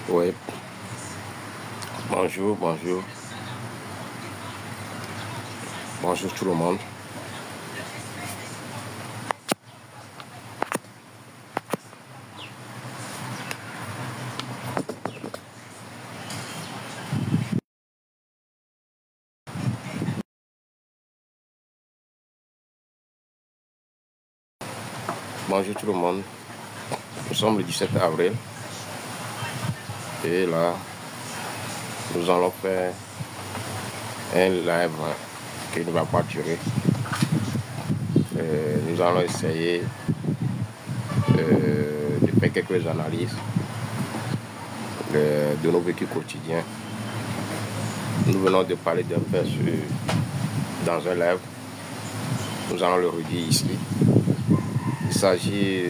Oui, bonjour, bonjour. Bonjour tout le monde. Bonjour tout le monde. Nous sommes le 17 avril. Et là, nous allons faire un live qui ne va pas durer. Nous allons essayer de faire quelques analyses de nos vécus quotidiens. Nous venons de parler d'un fait dans un live. Nous allons le redire ici. Il s'agit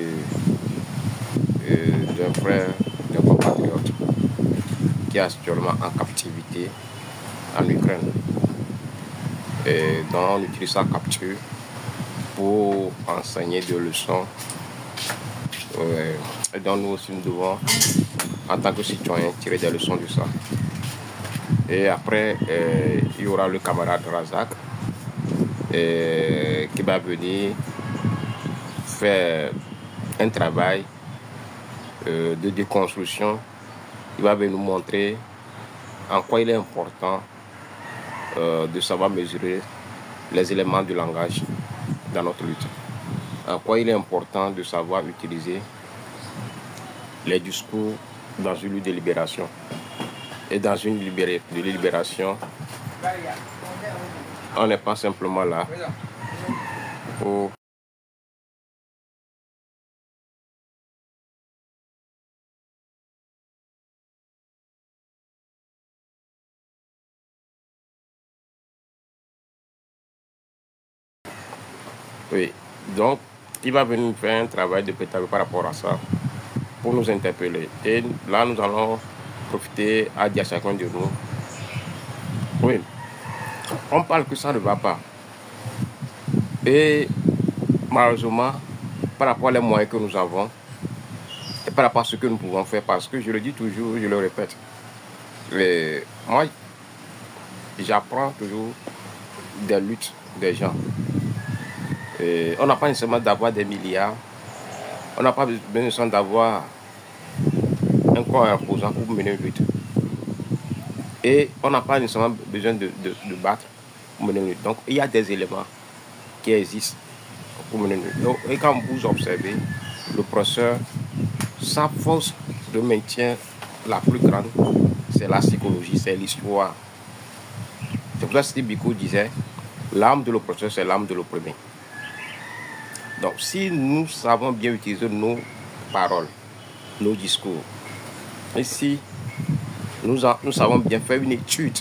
d'un frère, d'un compatriote qui est actuellement en captivité en Ukraine. Et donc on utilise sa capture pour enseigner des leçons. Et donc nous aussi nous devons, en tant que citoyens, tirer des leçons de ça. Et après, il y aura le camarade Razak qui va venir faire un travail de déconstruction. Il va venir nous montrer en quoi il est important de savoir mesurer les éléments du langage dans notre lutte. En quoi il est important de savoir utiliser les discours dans une lutte de libération. Et dans une libération, on n'est pas simplement là pour oui. Donc, il va venir faire un travail de pédagogie par rapport à ça, pour nous interpeller. Et là, nous allons profiter à dire à chacun de nous, oui, on parle que ça ne va pas. Et malheureusement, par rapport aux moyens que nous avons, et par rapport à ce que nous pouvons faire, parce que je le dis toujours, je le répète, moi, j'apprends toujours des luttes des gens. Et on n'a pas nécessairement d'avoir des milliards, on n'a pas besoin d'avoir un corps imposant pour mener une lutte. Et on n'a pas nécessairement besoin de battre pour mener une lutte. Donc il y a des éléments qui existent pour mener une lutte. Donc, et quand vous observez, le professeur, sa force de maintien la plus grande, c'est la psychologie, c'est l'histoire. C'est pour ça que Steve Biko disait, l'arme de l'oppresseur, c'est l'arme de l'opprimé. Donc si nous savons bien utiliser nos paroles, nos discours, et si nous savons bien faire une étude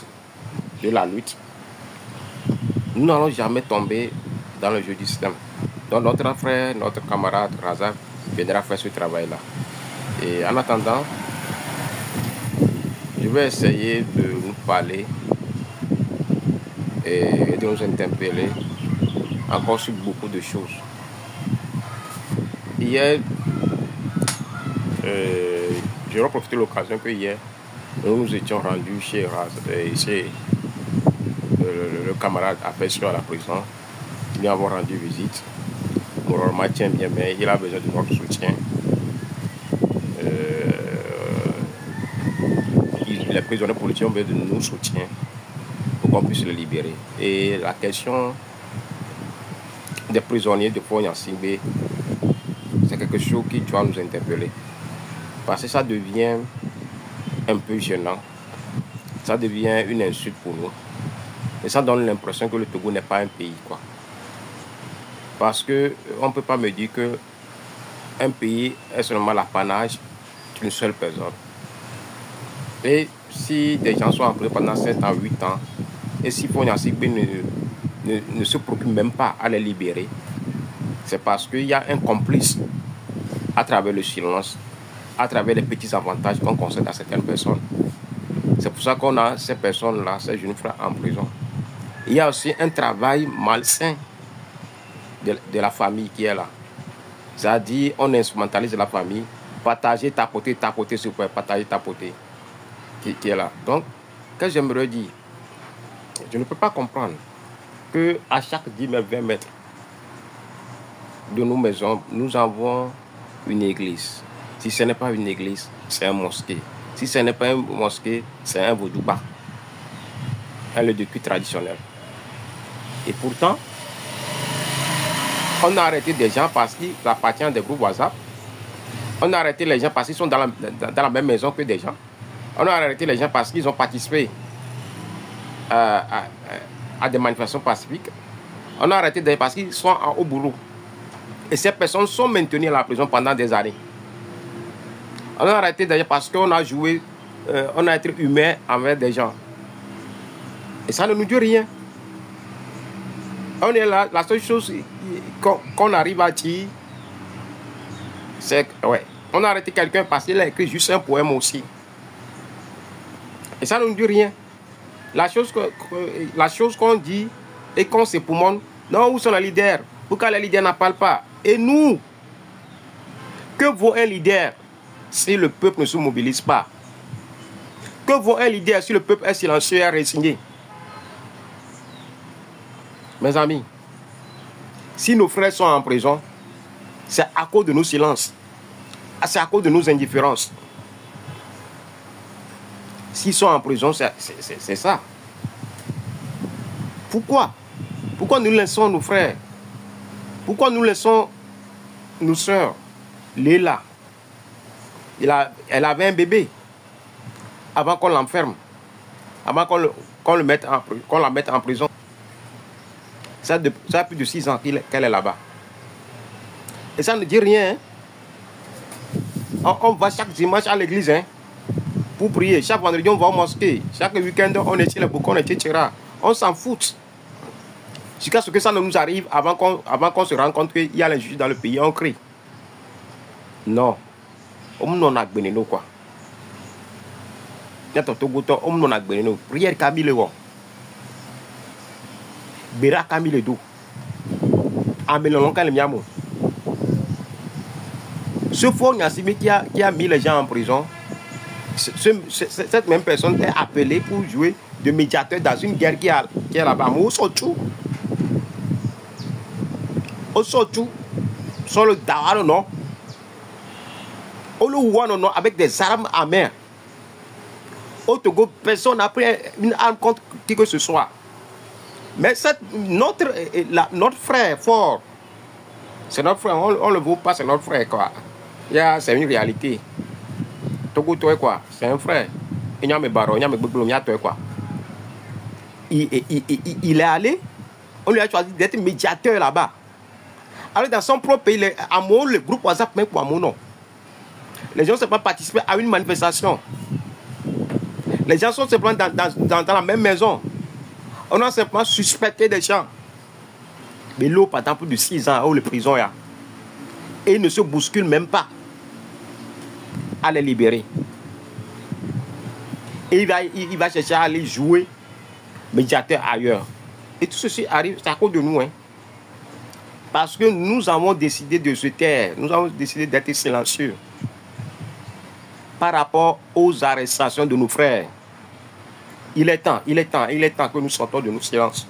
de la lutte, nous n'allons jamais tomber dans le jeu du système. Donc notre frère, notre camarade Razak viendra faire ce travail-là. Et en attendant, je vais essayer de nous parler et de nous interpeller encore sur beaucoup de choses. Hier, je vais profiter de l'occasion que hier, nous étions rendus chez le camarade Apesio à la prison. Nous lui avons rendu visite. Mororma tient bien, mais il a besoin de notre soutien. Les prisonniers politiques ont besoin de nos soutiens pour qu'on puisse les libérer. Et la question des prisonniers de Fogna Singbe, c'est quelque chose qui doit nous interpeller. Parce que ça devient un peu gênant. Ça devient une insulte pour nous. Et ça donne l'impression que le Togo n'est pas un pays, quoi. Parce qu'on ne peut pas me dire qu'un pays est seulement l'apanage d'une seule personne. Et si des gens sont en prison pendant 7 ans, 8 ans, et si Fogna Singbe ne se préoccupe même pas à les libérer, c'est parce qu'il y a un complice à travers le silence, à travers les petits avantages qu'on concède à certaines personnes. C'est pour ça qu'on a ces personnes-là, ces jeunes frères en prison. Il y a aussi un travail malsain de la famille qui est là. C'est-à-dire on instrumentalise la famille partager, tapoter, s'il vous plaît, partager, tapoter, qui est là. Donc, qu'est-ce que j'aimerais dire? Je ne peux pas comprendre qu'à chaque 10 mètres, 20 mètres de nos maisons, nous avons une église. Si ce n'est pas une église, c'est un mosquée. Si ce n'est pas une mosquée, c'est un vaudouba, un lieu de culte traditionnel. Et pourtant, on a arrêté des gens parce qu'ils appartiennent à des groupes WhatsApp. On a arrêté les gens parce qu'ils sont dans la même maison que des gens. On a arrêté les gens parce qu'ils ont participé à des manifestations pacifiques. On a arrêté des gens parce qu'ils sont au boulot. Et ces personnes sont maintenues à la prison pendant des années. On a arrêté des gens parce qu'on a joué, on a été humain envers des gens. Et ça ne nous dit rien. On est là, la seule chose qu'on arrive à dire, c'est que, ouais, on a arrêté quelqu'un parce qu'il a écrit juste un poème aussi. Et ça ne nous dit rien. La chose qu'on dit et qu'on s'époumonne, non, où sont les leaders? Pourquoi les leaders n'en parlent pas? Et nous, que vaut un leader si le peuple ne se mobilise pas? Que vaut un leader si le peuple est silencieux et résigné? Mes amis, si nos frères sont en prison, c'est à cause de nos silences. C'est à cause de nos indifférences. S'ils sont en prison, c'est ça. Pourquoi? Pourquoi nous laissons nos frères? Pourquoi nous laissons nos soeurs? Léla, elle avait un bébé avant qu'on l'enferme, avant qu'on la mette en prison. Ça a plus de 6 ans qu'elle est là-bas. Et ça ne dit rien. Hein? On va chaque dimanche à l'église, hein, pour prier. Chaque vendredi, on va au mosquée. Chaque week-end, on est chez les boucons, etc. On s'en fout. Jusqu'à ce que ça ne nous arrive avant qu'on se rende compte qu'il y a l'injustice dans le pays, on crie. Non. On a béni quoi. On a béni. Prière Kabyle. Bera Kabyle do. Amelon Kalemiamo. Ce faux Nassimi qui a mis les gens en prison, cette même personne est appelée pour jouer de médiateur dans une guerre qui est là-bas. Mais surtout, sur le Dawaro, non. Au Louane, non, avec des armes à main. Au Togo, personne n'a pris une arme contre qui que ce soit. Mais notre frère fort, c'est notre frère, on ne le vaut pas, c'est notre frère, quoi. C'est une réalité. Togo, toi, quoi, c'est un frère. Il y a mes barons, il y a mes bouclons, il y a toi, quoi. Il est allé, on lui a choisi d'être médiateur là-bas. Alors, dans son propre pays, le groupe WhatsApp, même pour Amour, non. Les gens ne sont pas participés à une manifestation. Les gens sont simplement dans la même maison. On a simplement suspecté des gens. Mais l'eau, pendant plus de 6 ans, où les prisons y a. Et ils ne se bousculent même pas à les libérer. Et il va chercher à aller jouer médiateur ailleurs. Et tout ceci arrive, c'est à cause de nous. Hein. Parce que nous avons décidé de se taire. Nous avons décidé d'être silencieux. Par rapport aux arrestations de nos frères. Il est temps que nous sortons de nos silences.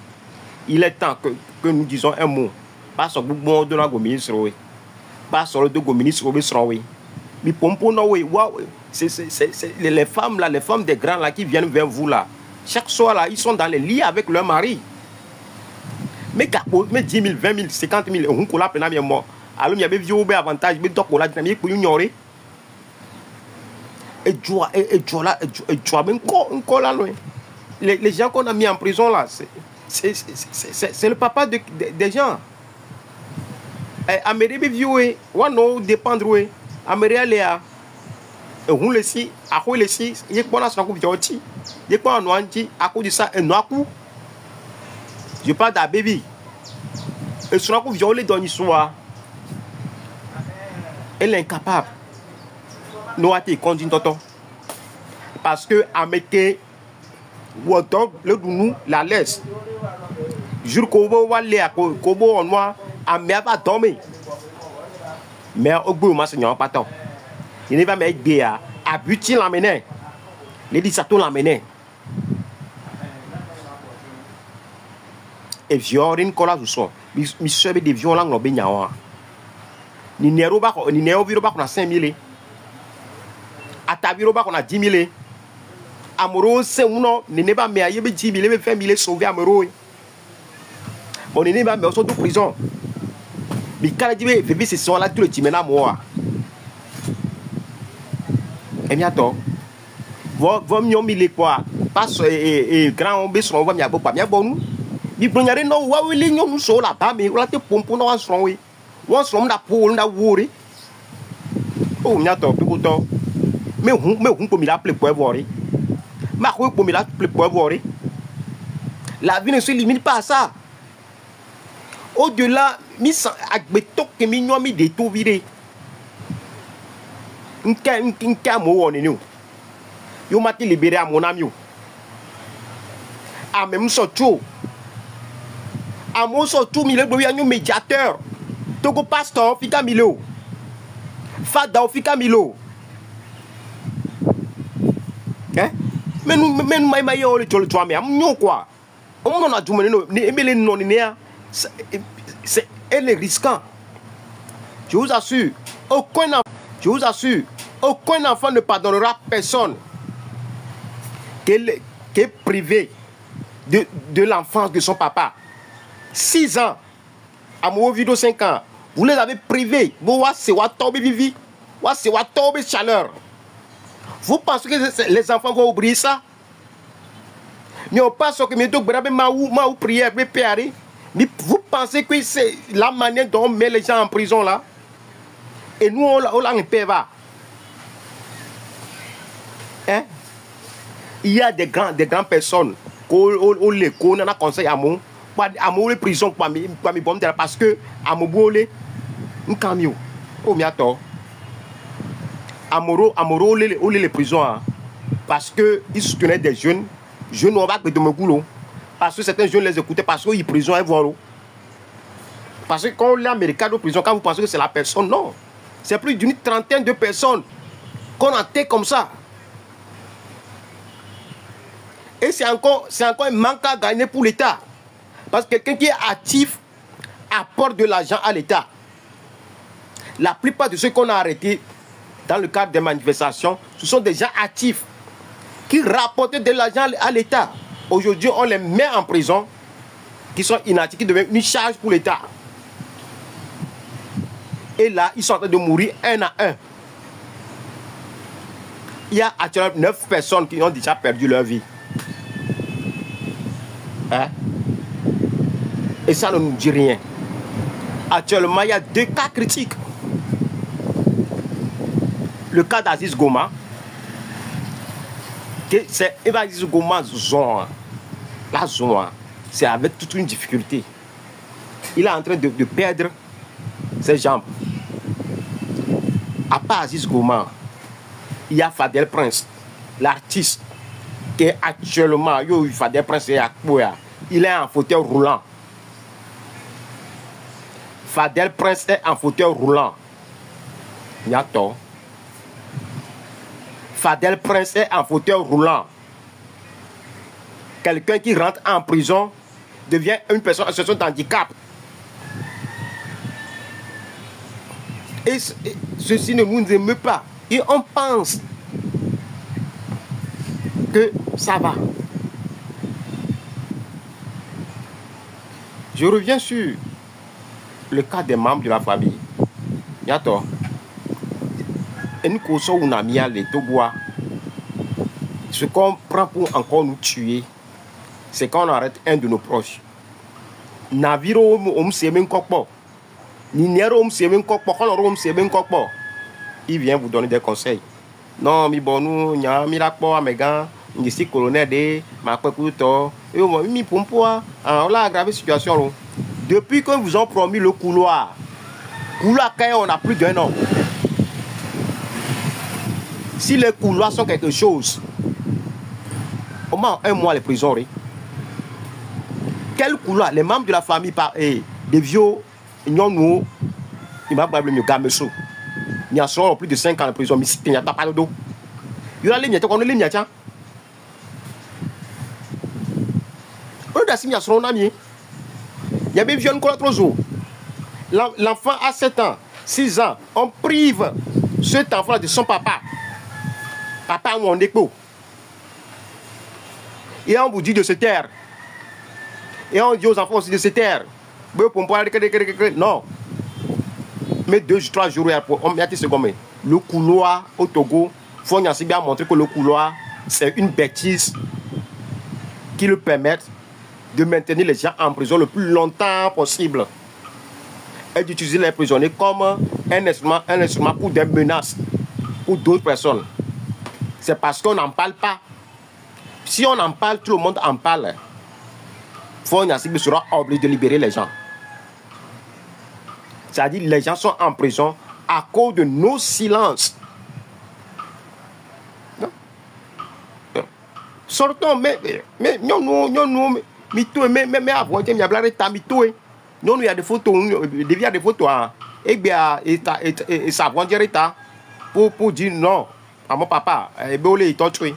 Il est temps que nous disons un mot. Pas sur le bon de la ministre. Pas sur le de la ministre. Mais pour nous, c'est les femmes là, les femmes des grands là qui viennent vers vous là. Chaque soir là, ils sont dans les lits avec leur mari. Mais 10 000, 20 000, 50 000, on colle à bien mort. Alors il y avait des avantages, mais donc on l'a dit pour ignorer. Et les gens qu'on a mis en prison là, c'est le papa des gens. Amérique vieux, ou non dépendre, Amérique léa. On le sait, à quoi le sait, il y a quoi dans son coup de il y a quoi en noanti, à cause de ça, un noaku. Je parle d'un bébé. Et son coup violé dans l'histoire. Elle est incapable. Nous avons été condamnés parce que Amérique, le Dounou, la laisse. Jour qu'on va aller à Kobo en noir, Amérique va tomber. Mais au bout, moi, c'est pas tant. Il ne va pas mettre des à butin l'amener. Les dit ça tout l'amener. Et violin kola du son. Mi sebe des violents no benyawa. Ni nero ba ko ni nero viro ba ko na 5 000. Atabiro ba ko na 10 000. Amoro se uno ni ne ba me aye be 10 000 be 20 000 sauver amoro. Bon ni ne ba me au de prison. Mi kala dibe bébé c'est son là tout le timena moi. Et bientôt. Vom nyom mi le quoi. Passe et grand on be son va mi abo pa mi abonu. Bi bronyare no wa we le nyom so la ba mi la te pompo no son we. Won son da pool da wori. Oh mi ato bi ko to. Me hun ko mi la ple po vori. Ma ko mi la ple po vori. La vie ne se limite pas à ça. Au-delà, mi agbeto ke mi nyom mi de to vide. Nka mo woni ni. Yo mati libéré à mon ami. Ah même surtout. À mon surtout mi le boy a médiateur. Togo pasteur fika milo. Fada fika milo. Hein? Mais nous mai yo le tolo toi mais am quoi. On a du no ni emele non ni c'est elle est risquant. Je vous assure, aucun enfant ne pardonnera personne qui est privé de l'enfance de son papa. 6 ans, à mon vidéo 5 ans, vous les avez privés. Vous pensez que les enfants vont oublier ça? Mais on pense que prière, mais vous pensez que c'est la manière dont on met les gens en prison là? Et nous, on l'a pas. Hein? Il y a des grandes personnes qu'on a conseillé à mon prison parce que à mon bolé un camion au miato amoro les prisons parce que ils soutenaient des jeunes on va que de me goulot parce que certains jeunes les écoutaient parce qu'ils prison et voilà parce que quand les Américains de prison quand vous pensez que c'est la personne non c'est plus d'une trentaine de personnes qu'on a été comme ça. Et c'est encore un manque à gagner pour l'État. Parce que quelqu'un qui est actif apporte de l'argent à l'État. La plupart de ceux qu'on a arrêtés dans le cadre des manifestations, ce sont des gens actifs qui rapportent de l'argent à l'État. Aujourd'hui, on les met en prison, qui sont inactifs, qui deviennent une charge pour l'État. Et là, ils sont en train de mourir un à un. Il y a actuellement 9 personnes qui ont déjà perdu leur vie. Hein? Et ça ne nous dit rien. Actuellement, il y a 2 cas critiques. Le cas d'Aziz Goma, c'est Aziz Goma zone. La zone, c'est avec toute une difficulté. Il est en train de perdre ses jambes. À part Aziz Goma, il y a Fadel Prince, l'artiste, qui est actuellement, Fadel Prince il est en fauteuil roulant. Fadel Prince est en fauteuil roulant. Yato. Fadel Prince est en fauteuil roulant. Quelqu'un qui rentre en prison devient une personne en situation de handicap. Et ceci ne nous émeut pas. Et on pense que ça va. Je reviens sur le cas des membres de la famille. Yato. Et nous causons une amie à l'étobois. Ce qu'on prend pour encore nous tuer, c'est quand on arrête un de nos proches. Naviro omsemen kokpo. Ninero omsemen kokpo. Koloro omsemen kokpo. Il vient vous donner des conseils. Non, mi bonu, nya mi rakpo amegan, je suis colonel de ma pekuto. Et on mi pompoa, on a aggravé la situation. Depuis que vous ont promis le couloir on n'a plus d'un an. Si les couloirs sont quelque chose, au moins 1 mois les prisons. Quel couloir? Les membres de la famille des vieux, ils m'a pas le gameso. Il y a sort plus de 5 ans en prison. Mais si tu n'as pas de dos. Il y a les miens, on est les miens. On a signé à son ami. Il y a des vieux trop jours. L'enfant a 7 ans, 6 ans. On prive cet enfant de son papa. Papa ou en écho. Et on vous dit de se taire. Et on dit aux enfants aussi de se taire. Non. Mais 2 ou 3 jours, on met à secondes. Le couloir au Togo, il faut bien montrer que le couloir, c'est une bêtise qui le permet de maintenir les gens en prison le plus longtemps possible. Et d'utiliser les prisonniers comme un instrument pour des menaces pour d'autres personnes. C'est parce qu'on n'en parle pas. Si on en parle, tout le monde en parle. Fonya Sigbe sera obligé de libérer les gens. C'est-à-dire les gens sont en prison à cause de nos silences. Non? Sortons, mais avant, il y a des photos, il y a des photos, et ça va dire pour dire non à mon papa, il t'a tué.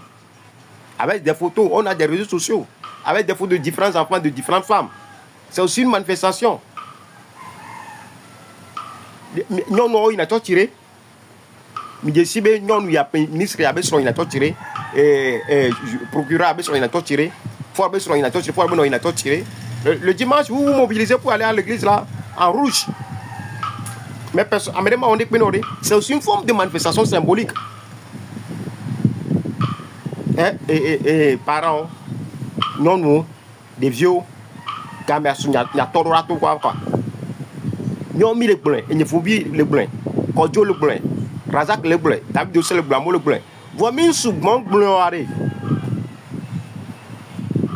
Avec des photos, on a des réseaux sociaux, avec des photos de différents enfants, de différentes femmes. C'est aussi une manifestation. Non, il a tout tiré. Mais je sais non, il y a ministre qui a besoin, il a tout tiré. Procureur a besoin, il a tout tiré. Faut besoin, il a tout tiré. Faut besoin, il a tout tiré. Le dimanche, vous vous mobilisez pour aller à l'église là, en rouge. Mais personne, c'est aussi une forme de manifestation symbolique. Et parents, non, nous, des vieux, caméras, il y a tout quoi. Nous avons mis les blancs, il faut bien les blancs, Kodjo le blanc, Razak le blanc, David Dossé le blanc, le blanc. Vous mis sous mon blanc.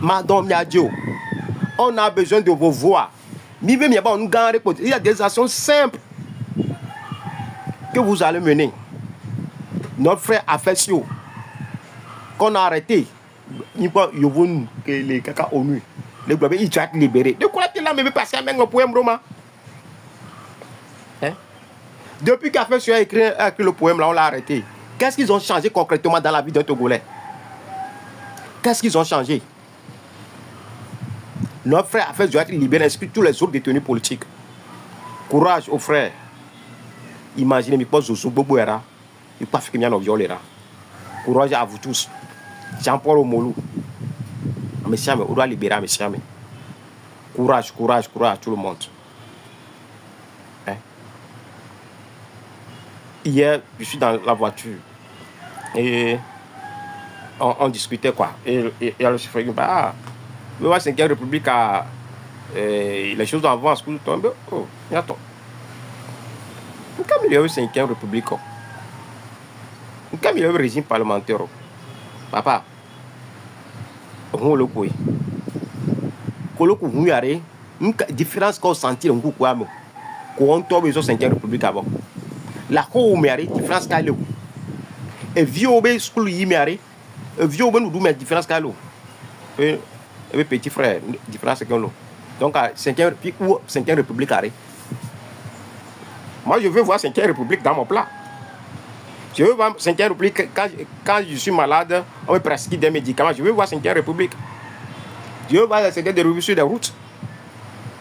Madame Yadio, on a besoin de vos voix. Il y a des actions simples que vous allez mener. Notre frère Afesio, qu'on a arrêté, il faut que les caca ONU, les blancs, ils doivent être libérés. De quoi tu l'as même passé à un poème roman? Depuis qu'Afesio a écrit le poème là, on l'a arrêté. Qu'est-ce qu'ils ont changé concrètement dans la vie d'un Togolais? Qu'est-ce qu'ils ont changé? Notre frère Afesio doit être libéré, ainsi que tous les autres détenus politiques. Courage aux frères. Imaginez, mais pas Zozo Boboera, il pas fait que nous violera. Courage à vous tous. Jean-Paul Omolou. Monsieur, on doit libérer monsieur. Courage, courage, courage, tout le monde. Hier, je suis dans la voiture et on discutait quoi. Et le chef dit, bah, le 5e République a les choses avancent pour tout le temps. Oh, attends. Comme il y a eu 5e République, comme il y a eu régime parlementaire, papa, on le couille. Quand on couille, une différence qu'on sentit on couille quoi, qu'on tombe sur 5e République avant. La cour mérite différence qu'elle et vieux school y mérite vieux nous doit différence qu'elle et petit frère différence qu'elle donc à 5e République arrêt. Moi je veux voir 5e République dans mon plat. Je veux voir 5e République quand je suis malade on me prescrit des médicaments. Je veux voir 5e République. Je veux voir la 5e République sur des routes.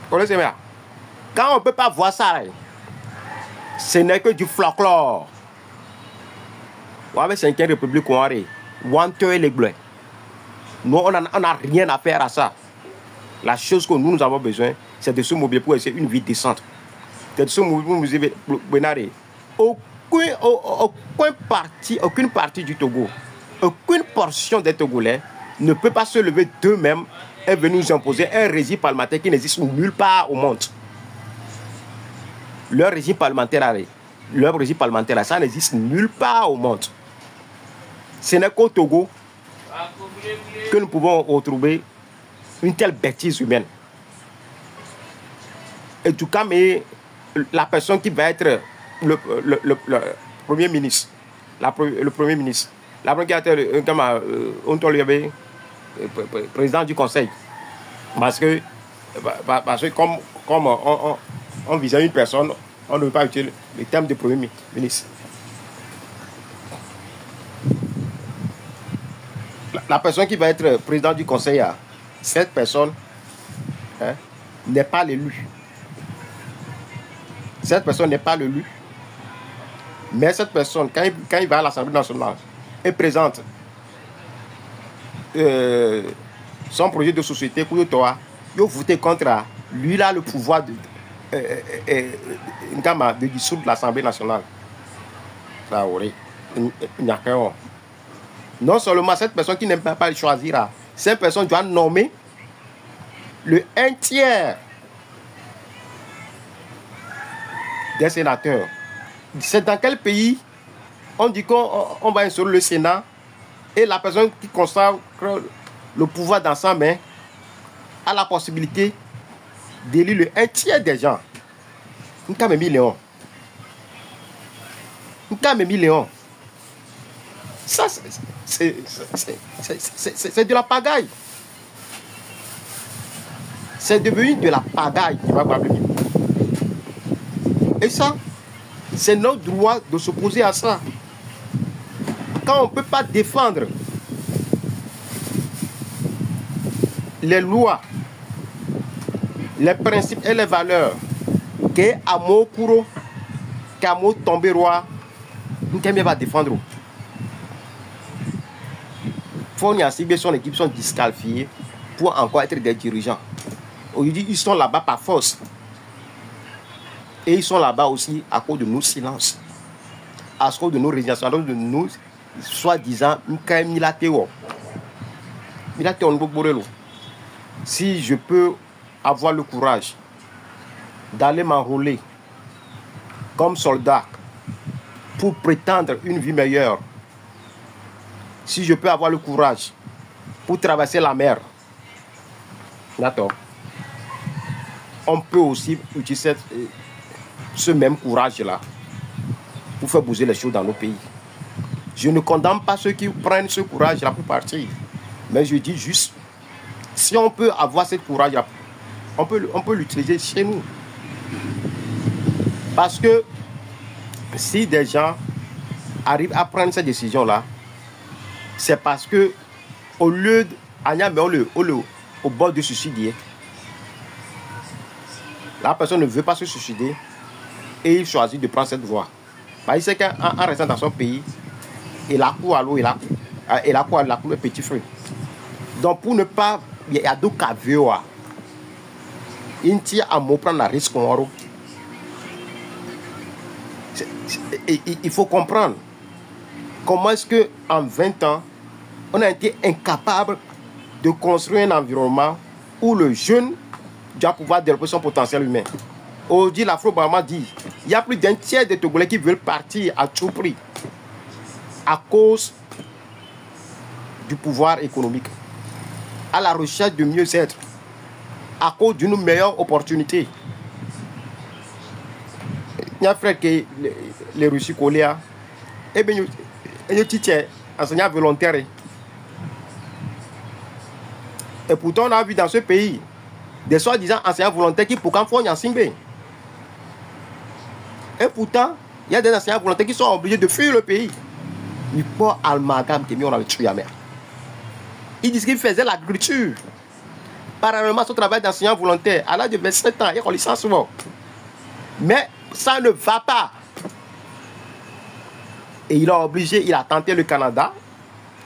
Connaissez bien. Quand on ne peut pas voir ça ce n'est que du folklore. Avec 5e République, on a les bleus. Nous, on n'a rien à faire à ça. La chose que nous avons besoin, c'est de se mobiliser pour essayer une vie décente. C'est de se mobiliser pour aucune partie du Togo, aucune portion des Togolais ne peut pas se lever d'eux-mêmes et venir nous imposer un régime parlementaire qui n'existe nulle part au monde. Leur régime parlementaire, ça n'existe nulle part au monde. Ce n'est qu'au Togo que nous pouvons retrouver une telle bêtise humaine. Et tout cas, mais la personne qui va être le Premier ministre, le Premier ministre, la première qui a été président du Conseil, parce que comme on visait une personne, on ne veut pas utiliser le terme de Premier ministre. la personne qui va être président du conseil, cette personne hein, n'est pas l'élu. Cette personne n'est pas l'élu. Mais cette personne, quand il va à l'Assemblée nationale et présente son projet de société pour toi, il faut voter contre lui, il a le pouvoir de dissoudre l'Assemblée nationale. Ça, oui. Il n'y a qu'un. Non seulement cette personne qui n'aime pas le choisir, cette personne doit nommer le 1/3 des sénateurs. C'est dans quel pays on dit qu'on va instaurer le Sénat et la personne qui consacre le pouvoir dans sa main a la possibilité d'élire le 1/3 des gens. Nous avons mis Léon. Nous avons mis Léon. Ça, c'est de la pagaille. C'est devenu de la pagaille. Et ça, c'est notre droit de s'opposer à ça. Quand on ne peut pas défendre les lois, les principes et les valeurs que Amo Kuro, qu'Amo Tombé Roi, nous va défendre. Fonia et son équipe sont disqualifiés pour encore être des dirigeants. Aujourd'hui, ils sont là-bas par force. Et ils sont là-bas aussi à cause de nos silences, à cause de nos résignations, de nos soi-disant si je peux avoir le courage d'aller m'enrôler comme soldat pour prétendre une vie meilleure, si je peux avoir le courage pour traverser la mer, d'accord, on peut aussi utiliser ce même courage-là pour faire bouger les choses dans nos pays. Je ne condamne pas ceux qui prennent ce courage-là pour partir, mais je dis juste, si on peut avoir ce courage-là, on peut l'utiliser chez nous. Parce que si des gens arrivent à prendre cette décision-là, c'est parce que au lieu au bord de suicider, la personne ne veut pas se suicider et il choisit de prendre cette voie. Il sait qu'en restant dans son pays, il a couru à l'eau, il a couru à le petit feu. Donc pour ne pas, il y a deux cas, il tient à me prendre la risque. Il faut comprendre comment est-ce qu'en 20 ans, on a été incapable de construire un environnement où le jeune doit pouvoir développer son potentiel humain. Aujourd'hui, l'Afro-Bahama dit il y a plus d'un tiers des Togolais qui veulent partir à tout prix à cause du pouvoir économique, à la recherche de mieux-être, à cause d'une meilleure opportunité. Il y a un frère qui les Russes collés, et bien, il y a un enseignant volontaire. Et pourtant, on a vu dans ce pays des soi-disant enseignants volontaires qui pourtant font un signe. Et pourtant, il y a des enseignants volontaires qui sont obligés de fuir le pays. Il faut amalgame qui mis on a le tué à mer. Ils disent qu'ils faisaient l'agriculture. Parallèlement à son travail d'enseignant volontaire, à l'âge de 27 ans, il y a une licence souvent. Mais ça ne va pas. Et il a obligé, il a tenté le Canada.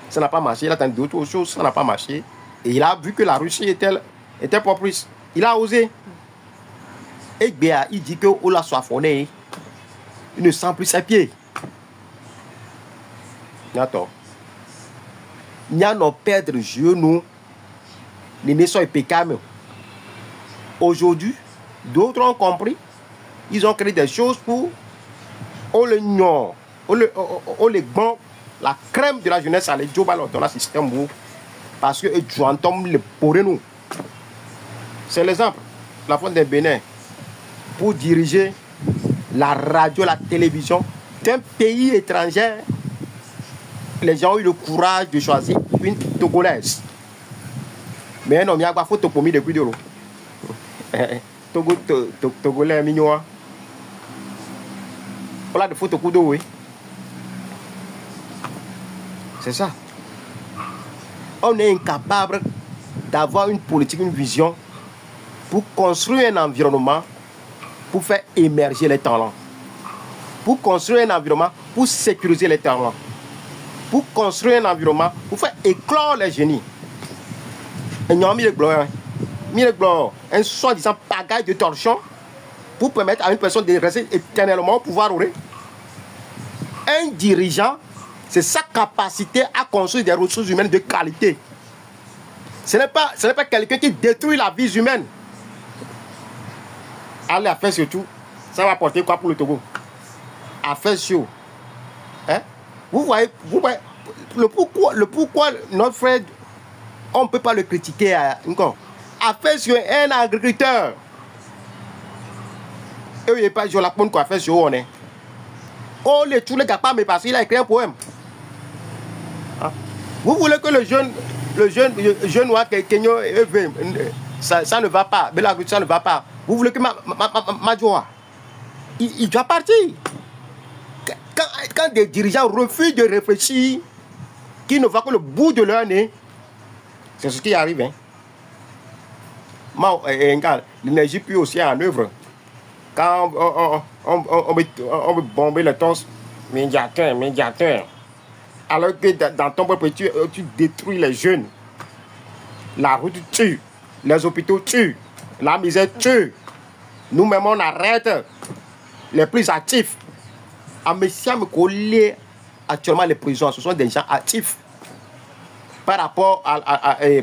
Ça n'a pas marché. Il a tenté d'autres choses, ça n'a pas marché. Et il a vu que la Russie était propice. Il a osé. Et bien, il dit que on l'a soifonné. Il ne sent plus ses pieds. D'accord. Il y a nos perdre genoux. Les nations impeccables. Aujourd'hui, d'autres ont compris. Ils ont créé des choses pour les non, les bons, la crème de la jeunesse à les Joe Ballon dans le système. Parce que les pour nous. C'est l'exemple. La Fonde des Bénin, pour diriger la radio, la télévision d'un pays étranger, les gens ont eu le courage de choisir une Togolaise. Mais non, il y a pas photo pour moi depuis de l'eau. Togolais mignon. On a des photos coup d'eau, oui. C'est ça. on est incapable d'avoir une politique, une vision pour construire un environnement, pour faire émerger les talents, pour construire un environnement, pour sécuriser les talents, pour construire un environnement, pour faire éclore les génies. Et nous avons mis le gloire, un soi-disant pagaille de torchon pour permettre à une personne de rester éternellement au pouvoir. Un dirigeant, c'est sa capacité à construire des ressources humaines de qualité. Ce n'est pas quelqu'un qui détruit la vie humaine. Allez à faire surtout, ça va apporter quoi pour le Togo? À faire sur. Hein? Vous voyez le pourquoi notre frère, on ne peut pas le critiquer encore. À faire sur un agriculteur. Et il n'y a pas de la pointe qu'on a fait sur on est. Oh, tous les gars, mais parce qu'il a écrit un poème. Hein? Vous voulez que le jeune noir Kenyo, ça ne va pas, ça ne va pas. Vous voulez que Majoa, il doit partir. Quand des dirigeants refusent de réfléchir, qui ne voient que le bout de leur nez, c'est ce qui arrive. Hein. L'énergie puis aussi en œuvre. Quand on veut bomber le torse, médiateur. Alors que dans ton propre tu détruis les jeunes. La route tue, les hôpitaux tuent, la misère tue. Nous-mêmes, on arrête les plus actifs. À Messia me coller actuellement les prisons, ce sont des gens actifs. Par rapport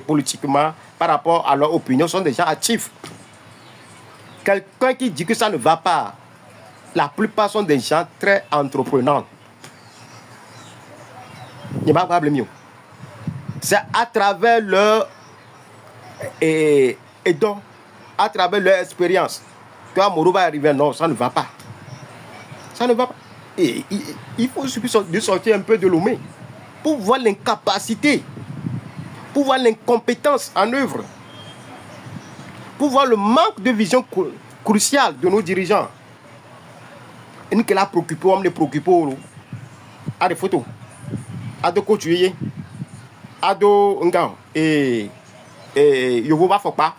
politiquement, par rapport à leur opinion, ce sont des gens actifs. Quelqu'un qui dit que ça ne va pas, la plupart sont des gens très entreprenants. Il n'y a pas de mieux. C'est à travers leur don, à travers leur expérience, que Moro va arriver. Non, ça ne va pas. Ça ne va pas. Et il faut sortir un peu de l'omé pour voir l'incapacité, pour voir l'incompétence en œuvre, pour voir le manque de vision cruciale de nos dirigeants. Et nous qui la préoccupons, on les préoccupe à des photos, à des coachs, à des ngans et Yoruba faut pas.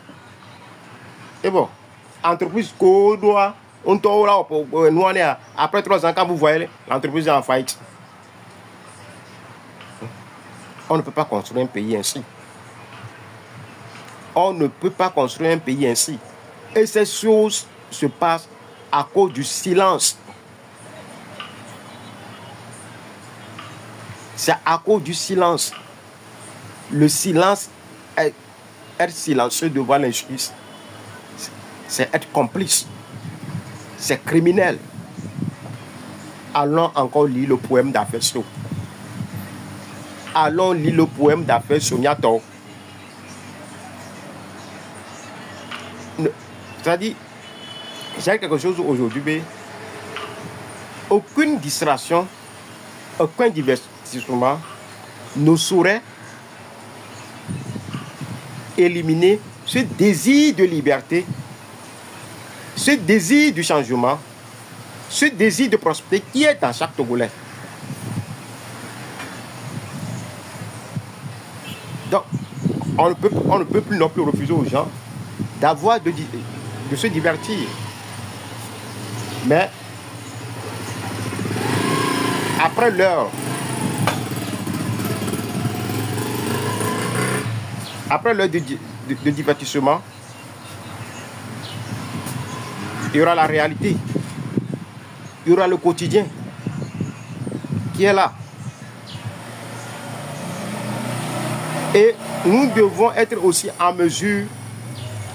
Et bon, entreprise qu'on doit, on tourne là après 3 ans quand vous voyez l'entreprise est en faillite. On ne peut pas construire un pays ainsi. On ne peut pas construire un pays ainsi. Et ces choses se passent à cause du silence. C'est à cause du silence. Le silence, être silencieux devant l'injustice, c'est être complice. C'est criminel. Allons encore lire le poème d'Afeso. Allons lire le poème d'Afeso Niato. C'est-à-dire, j'ai quelque chose aujourd'hui, mais aucune distraction, aucun divertissement ne saurait éliminer ce désir de liberté, ce désir du changement, ce désir de prospérité qui est dans chaque Togolais. Donc, on ne peut plus non plus refuser aux gens d'avoir de se divertir. Mais après l'heure de divertissement, il y aura la réalité, il y aura le quotidien qui est là. Et nous devons être aussi en mesure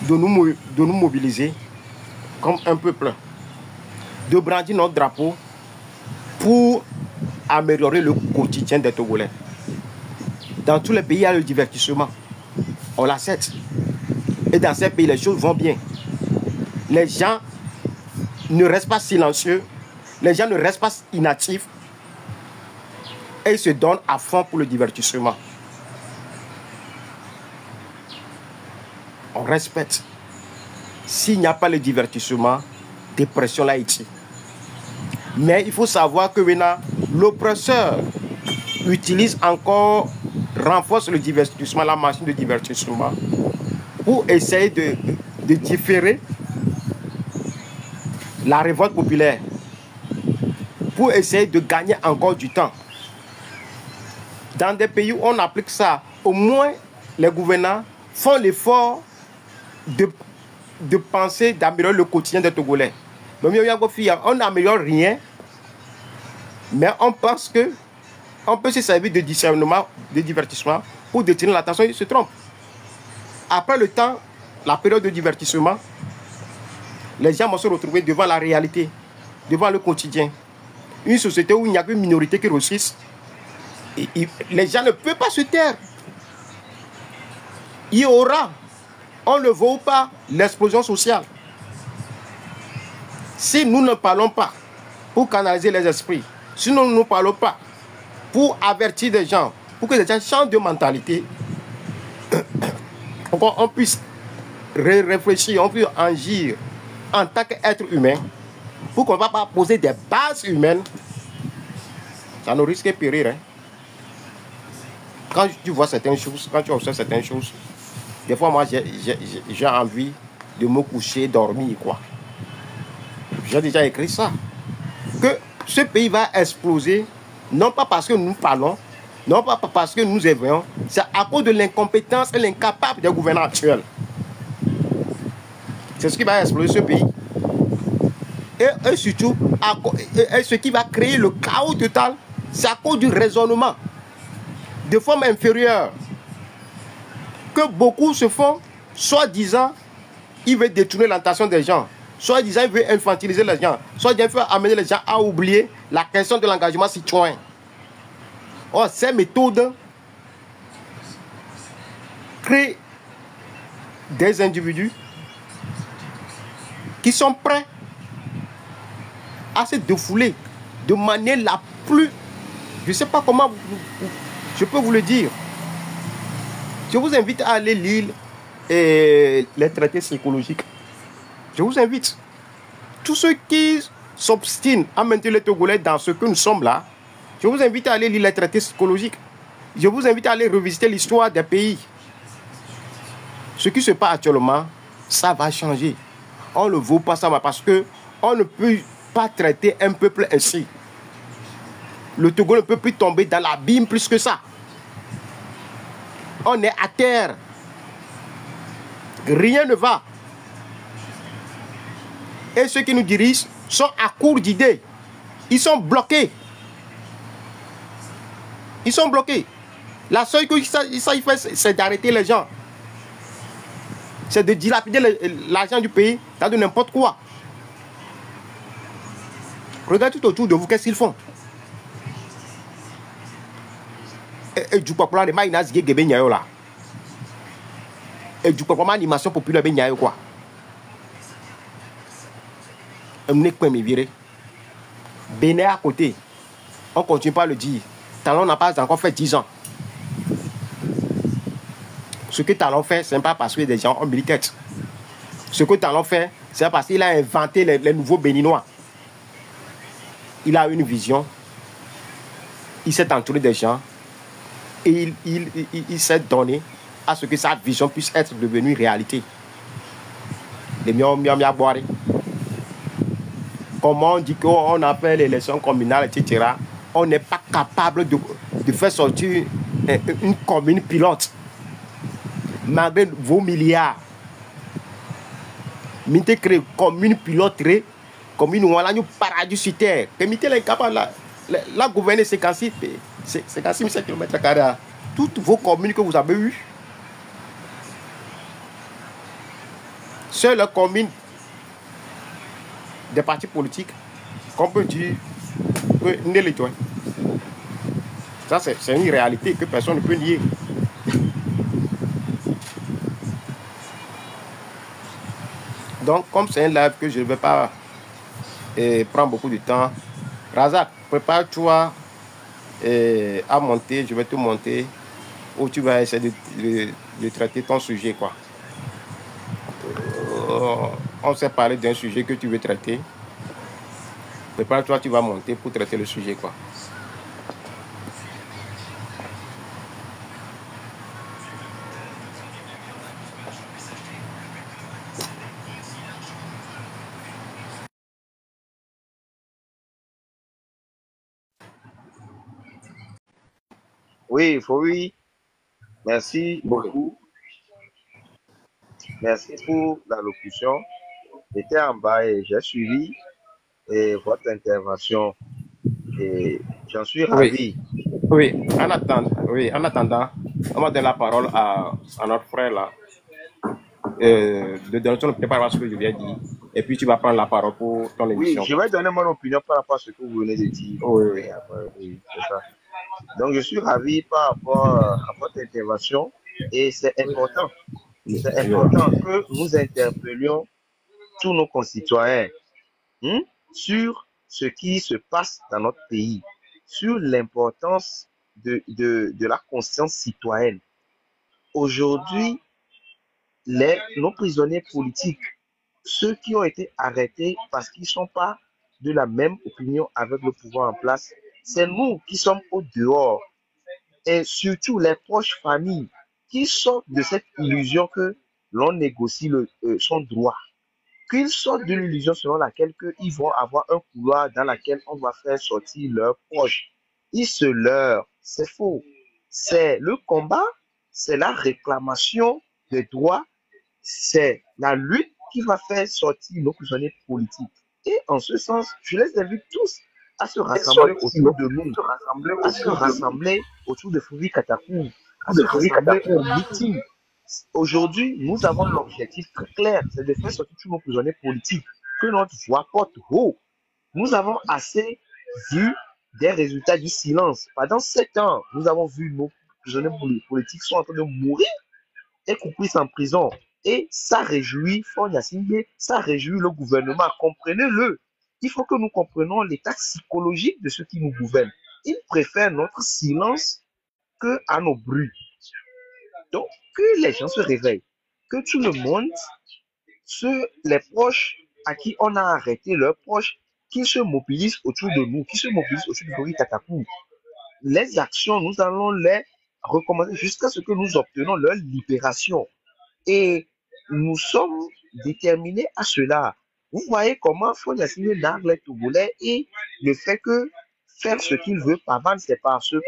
de nous mobiliser comme un peuple, de brandir notre drapeau pour améliorer le quotidien des Togolais. Dans tous les pays, il y a le divertissement. On l'accepte. Et dans ces pays, les choses vont bien. Les gens ne restent pas silencieux. Les gens ne restent pas inactifs. Et ils se donnent à fond pour le divertissement. On respecte. S'il n'y a pas le divertissement, dépression là ici. Mais il faut savoir que maintenant, l'oppresseur utilise encore renforce le divertissement, la machine de divertissement, pour essayer de différer la révolte populaire, pour essayer de gagner encore du temps. Dans des pays où on applique ça, au moins les gouvernants font l'effort de penser d'améliorer le quotidien des Togolais. On n'améliore rien, mais on pense que on peut se servir de discernement, de divertissement pour détourner l'attention, ils se trompent. Après le temps, la période de divertissement, les gens vont se retrouver devant la réalité, devant le quotidien. Une société où il n'y a qu'une minorité qui réussisse, les gens ne peuvent pas se taire. Il y aura, on ne veut pas, l'explosion sociale. Si nous ne parlons pas pour canaliser les esprits, si nous ne parlons pas pour avertir des gens, pour que les gens changent de mentalité, on puisse réfléchir, on puisse agir en tant qu'être humain, pour qu'on ne va pas poser des bases humaines, ça nous risque de périr. Hein. Quand tu vois certaines choses, quand tu observes certaines choses, des fois, moi, j'ai envie de me coucher, dormir, quoi. J'ai déjà écrit ça. Que ce pays va exploser, non pas parce que nous parlons, non pas parce que nous éveillons, c'est à cause de l'incompétence et l'incapable des gouvernants actuels. C'est ce qui va exploser ce pays. Et surtout, ce qui va créer le chaos total, c'est à cause du raisonnement de forme inférieure que beaucoup se font, soi-disant, ils veulent détourner l'attention des gens, soi-disant, ils veulent infantiliser les gens, soi-disant, ils veulent amener les gens à oublier la question de l'engagement citoyen. Or, ces méthodes créent des individus qui sont prêts à se défouler de manière la plus... Je ne sais pas comment je peux vous le dire. Je vous invite à aller lire les traités psychologiques. Je vous invite. Tous ceux qui s'obstinent à maintenir les Togolais dans ce que nous sommes là, je vous invite à aller lire les traités psychologiques. Je vous invite à aller revisiter l'histoire des pays. Ce qui se passe actuellement, ça va changer. On ne veut pas ça parce qu'on ne peut pas traiter un peuple ainsi. Le Togo ne peut plus tomber dans l'abîme plus que ça. On est à terre. Rien ne va. Et ceux qui nous dirigent sont à court d'idées. Ils sont bloqués. Ils sont bloqués. La seule chose qu'ils savent faire, c'est d'arrêter les gens. C'est de dilapider l'argent du pays dans de n'importe quoi. Regardez tout autour de vous, qu'est-ce qu'ils font? Et du coup, pour les maïnas, il y a là. Et du coup, pour l'animation populaire, il y a quoi? On n'est pas viré. Bénin à côté. On continue pas à le dire. Talon n'a pas encore fait 10 ans. Ce que Talon fait, ce n'est pas parce que des gens ont milité. Ce que Talon fait, c'est parce qu'il a inventé les nouveaux Béninois. Il a une vision. Il s'est entouré des gens. Et il s'est donné à ce que sa vision puisse être devenue réalité. Les comment on dit qu'on a fait l'élection communale, etc. On n'est pas capable de faire sortir une commune pilote. Malgré vos milliards. Mité créé commune pilote, commune où on a un paradis sur terre. Que Mité est capable la gouverner 56 000 km². Toutes vos communes que vous avez eues. Seule la commune des partis politiques qu'on peut dire que n'est l'étoile. Ça, c'est une réalité que personne ne peut nier. Donc, comme c'est un live que je ne vais pas prendre beaucoup de temps, Razak, prépare-toi à monter, je vais te monter, où tu vas essayer de traiter ton sujet, quoi. On s'est parlé d'un sujet que tu veux traiter. Prépare-toi, tu vas monter pour traiter le sujet, quoi. Oui, oui. Merci Oui. beaucoup. Merci pour la locution. J'étais en bas et j'ai suivi votre intervention et j'en suis Oui. ravi. Oui. En attendant, on va donner la parole à notre frère là. De donner ton opinion par rapport à ce que je viens de dire. Et puis tu vas prendre la parole pour ton Oui, émission. je vais donner mon opinion par rapport à ce que vous venez de dire. Oui, oui. Et après, oui, c'est ça. Donc, je suis ravi par rapport à votre intervention et c'est important. C'est important que nous interpellions tous nos concitoyens hein, sur ce qui se passe dans notre pays, sur l'importance de la conscience citoyenne. Aujourd'hui, nos prisonniers politiques, ceux qui ont été arrêtés parce qu'ils ne sont pas de la même opinion avec le pouvoir en place, c'est nous qui sommes au dehors et surtout les proches familles qui sortent de cette illusion que l'on négocie son droit, qu'ils sortent de l'illusion selon laquelle ils vont avoir un couloir dans lequel on va faire sortir leurs proches. Ils se leurrent, c'est faux. C'est le combat, c'est la réclamation des droits, c'est la lutte qui va faire sortir nos prisonniers politiques. Et en ce sens, je les invite tous à se rassembler autour de nous, à se rassembler autour de Fouvi Katakou, à se rassembler au meeting. Aujourd'hui, nous avons l'objectif très clair, c'est de faire sortir tous nos prisonniers politiques, que notre voix porte haut. Nous avons assez vu des résultats du silence. Pendant 7 ans, nous avons vu nos prisonniers politiques sont en train de mourir et Koukouis en prison. Et ça réjouit Fonya Singbe, ça réjouit le gouvernement. Comprenez-le. Il faut que nous comprenions l'état psychologique de ceux qui nous gouvernent. Ils préfèrent notre silence que à nos bruits. Donc, que les gens se réveillent, que tout le monde, les proches à qui on a arrêté, leurs proches, qu'ils se mobilisent autour de nous, qu'ils se mobilisent autour de Gori Tatakou. Les actions, nous allons les recommencer jusqu'à ce que nous obtenons leur libération. Et nous sommes déterminés à cela. Vous voyez comment Fonya Singbe nargue les Togolais et le fait que faire ce qu'il veut par vanne, c'est parce que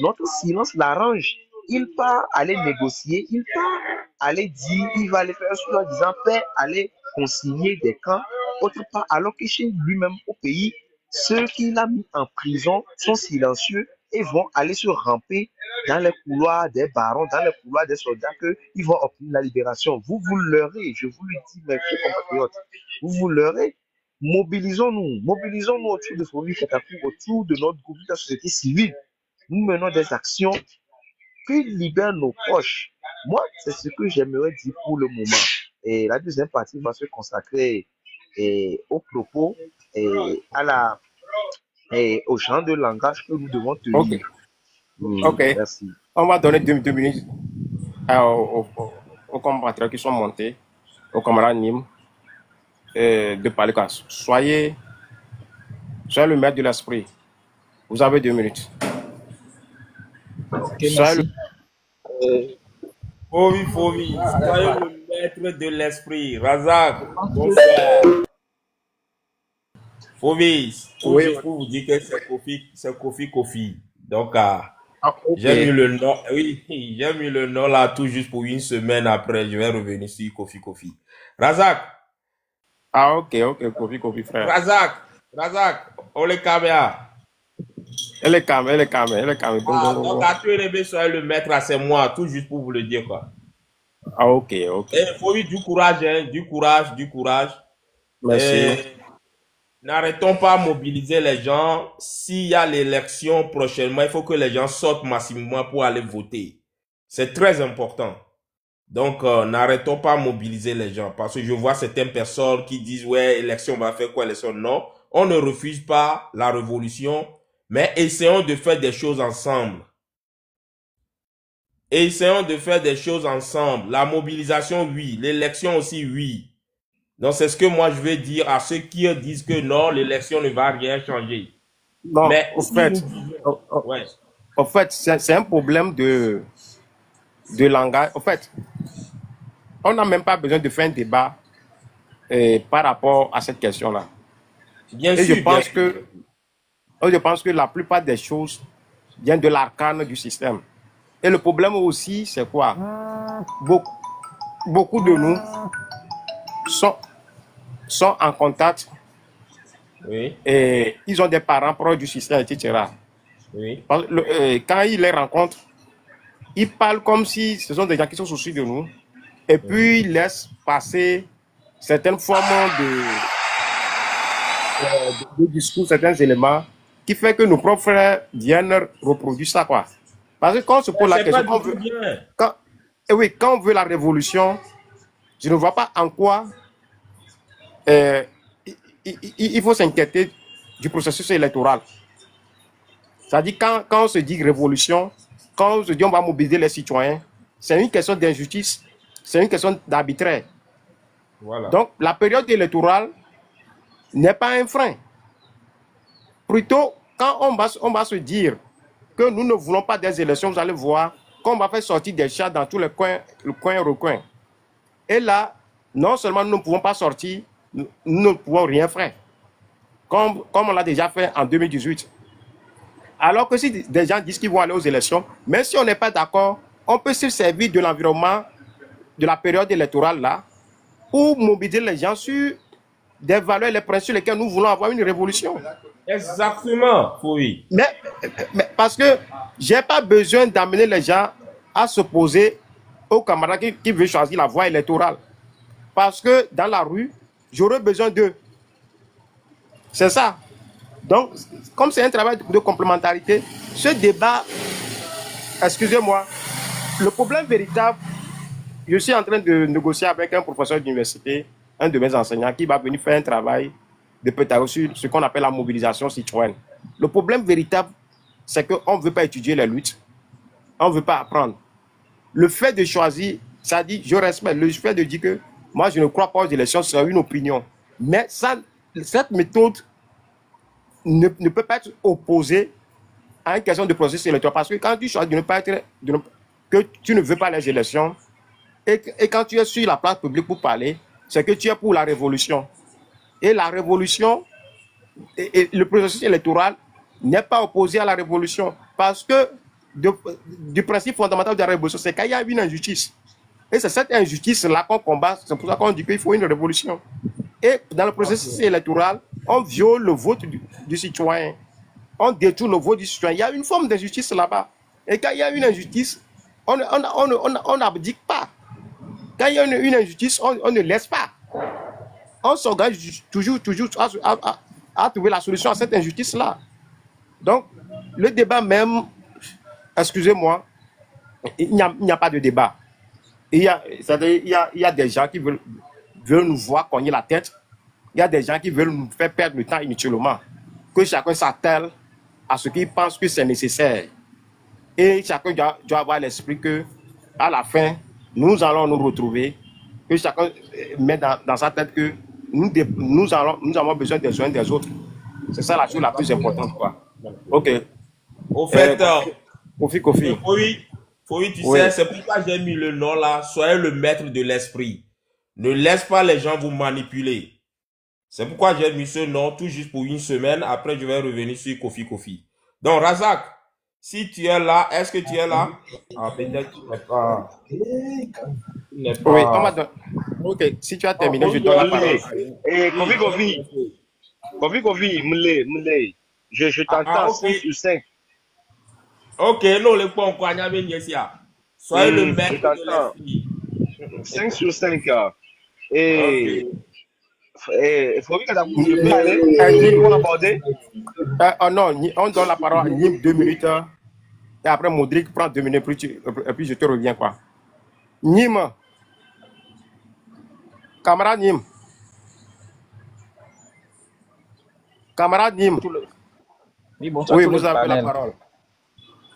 notre silence l'arrange. Il part aller négocier, il part aller dire, il va aller faire un soi-disant paix, aller concilier des camps, autre part, alors que chez lui-même au pays, ceux qu'il a mis en prison sont silencieux et vont aller se ramper dans les couloirs des barons, dans les couloirs des soldats, qu'ils vont obtenir la libération. Vous vous leurrez, je vous le dis, mes chers compatriotes, vous vous leurrez. Mobilisons-nous autour de Fovi Katakou, autour de notre groupe de la société civile. Nous menons des actions qui libèrent nos proches. Moi, c'est ce que j'aimerais dire pour le moment. Et la deuxième partie va se consacrer aux propos et au champ de langage que nous devons tenir. Ok. Merci. On va donner 2 minutes aux compatriotes qui sont montés, aux camarades Nîmes, de parler. Soyez le maître de l'esprit. Vous avez 2 minutes. Ok, merci. Fovi, soyez le maître de l'esprit. Razak, bonsoir. Fovi, juste pour vous dire que c'est Kofi. Donc, j'ai mis le nom, oui, j'ai mis le nom là tout juste pour une semaine après, je vais revenir sur Kofi. Razak. Ah, ok, Kofi, frère. Razak, on est caméra. Elle est calme. Donc, à tout rêver, soyez le maître, c'est moi, tout juste pour vous le dire, quoi. Ah, ok. Et il faut du courage, hein, du courage. Merci. N'arrêtons pas à mobiliser les gens. S'il y a l'élection prochainement, il faut que les gens sortent massivement pour aller voter. C'est très important. Donc, n'arrêtons pas à mobiliser les gens. Parce que je vois certaines personnes qui disent, ouais, élection, on va faire quoi, élection? Non, on ne refuse pas la révolution, mais essayons de faire des choses ensemble. La mobilisation, oui. L'élection aussi, oui. Donc, c'est ce que moi, je vais dire à ceux qui disent que non, l'élection ne va rien changer. Non, mais en fait, c'est un problème de langage. En fait, on n'a même pas besoin de faire un débat par rapport à cette question-là. Je pense que la plupart des choses vient de l'arcane du système. Et le problème aussi, c'est quoi? Beaucoup de nous sont en contact Oui. et ils ont des parents proches du système, etc. Oui. Quand ils les rencontrent, ils parlent comme si ce sont des gens qui sont soucieux de nous et puis ils laissent passer certaines formes de discours, certains éléments qui fait que nos propres frères viennent reproduire ça, quoi. Parce que quand on se pose la question, quand on veut la révolution, je ne vois pas en quoi il faut s'inquiéter du processus électoral. C'est-à-dire quand on se dit révolution, quand on se dit on va mobiliser les citoyens, c'est une question d'injustice, c'est une question d'arbitraire. Voilà. Donc la période électorale n'est pas un frein. Plutôt, quand on va se dire que nous ne voulons pas des élections, vous allez voir qu'on va faire sortir des chats dans tous les coins, recoins. Et là, non seulement nous ne pouvons pas sortir, nous ne pouvons rien faire. Comme on l'a déjà fait en 2018. Alors que si des gens disent qu'ils vont aller aux élections, même si on n'est pas d'accord, on peut se servir de l'environnement de la période électorale là pour mobiliser les gens sur des valeurs et les principes sur lesquels nous voulons avoir une révolution. Exactement, oui. Mais parce que je n'ai pas besoin d'amener les gens à s'opposer aux camarades qui veulent choisir la voie électorale. Parce que dans la rue, j'aurais besoin d'eux. C'est ça. Donc, comme c'est un travail de complémentarité, ce débat, excusez-moi, le problème véritable, je suis en train de négocier avec un professeur d'université, un de mes enseignants, qui va venir faire un travail de pédagogie sur ce qu'on appelle la mobilisation citoyenne. Le problème véritable, c'est qu'on ne veut pas étudier les luttes, on ne veut pas apprendre. Le fait de choisir, ça dit, je respecte, le fait de dire que moi je ne crois pas aux élections, c'est une opinion. Mais ça, cette méthode ne peut pas être opposée à une question de processus électoral. Parce que quand tu choisis de ne pas être, que tu ne veux pas les élections, et quand tu es sur la place publique pour parler, c'est que tu es pour la révolution. Et la révolution, et le processus électoral n'est pas opposé à la révolution. Parce que du principe fondamental de la révolution, c'est qu'il y a une injustice. Et c'est cette injustice-là qu'on combat. C'est pour ça qu'on dit qu'il faut une révolution. Et dans le processus électoral, on viole le vote du citoyen. On détourne le vote du citoyen. Il y a une forme d'injustice là-bas. Et quand il y a une injustice, on n'abdique pas. Quand il y a une injustice, on ne laisse pas. On s'engage toujours à trouver la solution à cette injustice-là. Donc, le débat même, excusez-moi, il n'y a pas de débat. Il y a des gens qui veulent nous voir cogner la tête. Il y a des gens qui veulent nous faire perdre le temps inutilement. Que chacun s'attelle à ce qu'il pense que c'est nécessaire. Et chacun doit avoir l'esprit que, à la fin, nous allons nous retrouver. Que chacun met dans sa tête que nous avons besoin des uns des autres. C'est ça la chose la plus importante, quoi. Ok. Au fait, Kofi. Oui, tu sais, c'est pourquoi j'ai mis le nom là. Soyez le maître de l'esprit. Ne laisse pas les gens vous manipuler. C'est pourquoi j'ai mis ce nom tout juste pour une semaine. Après, je vais revenir sur Kofi. Donc, Razak, si tu es là, est-ce que tu es là? Ah, peut-être que tu n'es pas. Oui, ok, si tu as terminé, je donne la parole. Kofi, Moulé, je t'entends 5 sur 5. Ok, non, le point, on soyez le maître de l'esprit. 5 sur 5. Et il faut que tu peux aborder. Non, on donne la parole à Nîmes 2 minutes. Et après, Modric prend 2 minutes, et puis je te reviens, quoi. Nîmes. Camarade Nîmes. Oui, bonsoir. Oui, vous avez la parole.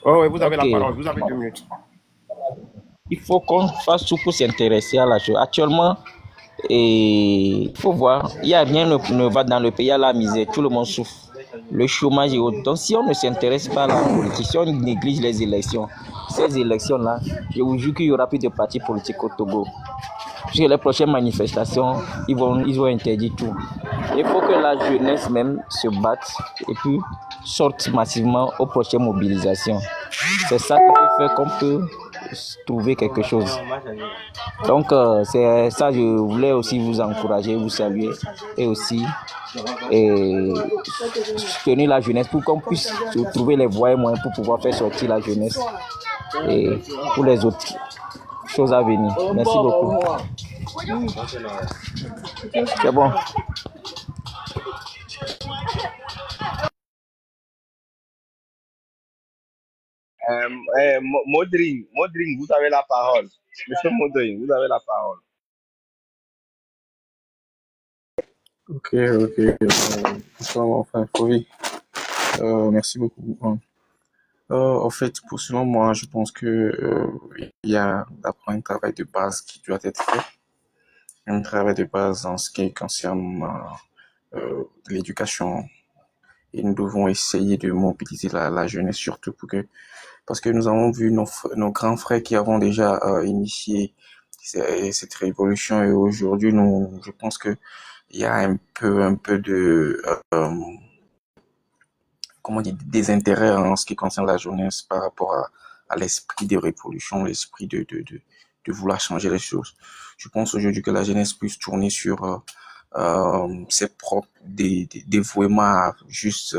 Oh, oui, vous avez la parole. Vous avez 2 minutes. Il faut qu'on fasse tout pour s'intéresser à la chose. Actuellement, il faut voir, rien ne va dans le pays, à la misère, tout le monde souffre. Le chômage est haut. Donc, si on ne s'intéresse pas à la politique, si on néglige les élections, ces élections-là, je vous jure qu'il y aura plus de partis politiques au Togo. Sur les prochaines manifestations, ils vont interdire tout. Il faut que la jeunesse même se batte et puis sorte massivement aux prochaines mobilisations. C'est ça qui peut faire qu'on peut trouver quelque chose. Donc, c'est ça, je voulais aussi vous encourager, vous saluer et aussi soutenir la jeunesse pour qu'on puisse trouver les voies et moyens pour pouvoir faire sortir la jeunesse et pour les autres choses à venir. Merci beaucoup. C'est bon. Modring, vous avez la parole. Monsieur Modring, vous avez la parole. Ok. Bonsoir, mon frère Kovi. Merci beaucoup. En fait, selon moi, je pense que il y a d'abord un travail de base qui doit être fait. Un travail de base en ce qui concerne l'éducation. Et nous devons essayer de mobiliser la jeunesse surtout parce que nous avons vu nos grands frères qui avons déjà initié cette révolution et aujourd'hui, je pense que il y a un peu de désintérêt en ce qui concerne la jeunesse par rapport à l'esprit de révolution, l'esprit de vouloir changer les choses. Je pense aujourd'hui que la jeunesse puisse tourner sur ses propres dévouements, juste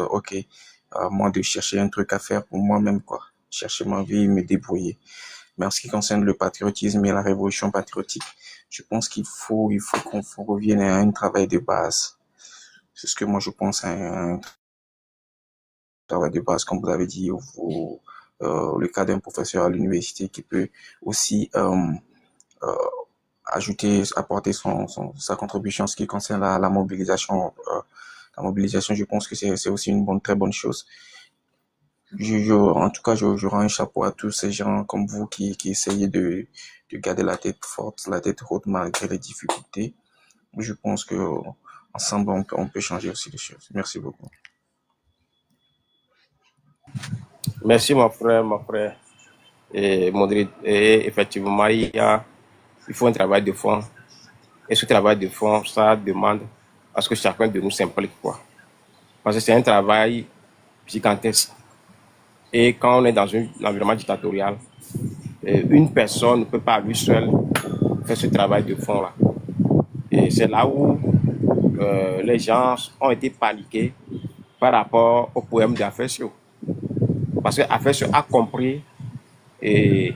moi de chercher un truc à faire pour moi-même, quoi, chercher ma vie, me débrouiller. Mais en ce qui concerne le patriotisme et la révolution patriotique, je pense qu'il faut qu'on revienne à un travail de base. C'est ce que moi je pense, un travail de base, comme vous avez dit, le cas d'un professeur à l'université qui peut aussi apporter sa contribution en ce qui concerne la mobilisation. La mobilisation, je pense que c'est aussi une très bonne chose. En tout cas, je rends un chapeau à tous ces gens comme vous qui essayez de garder la tête forte, la tête haute malgré les difficultés. Je pense que ensemble, on peut changer aussi les choses. Merci beaucoup. Merci, mon frère. Et Modric, et effectivement, il faut un travail de fond. Et ce travail de fond, ça demande à ce que chacun de nous s'implique, quoi. Parce que c'est un travail gigantesque. Et quand on est dans un environnement dictatorial, une personne ne peut pas à lui seul faire ce travail de fond-là. Et c'est là où les gens ont été paniqués par rapport au poème d'Afesio. Parce qu'Afesio a compris et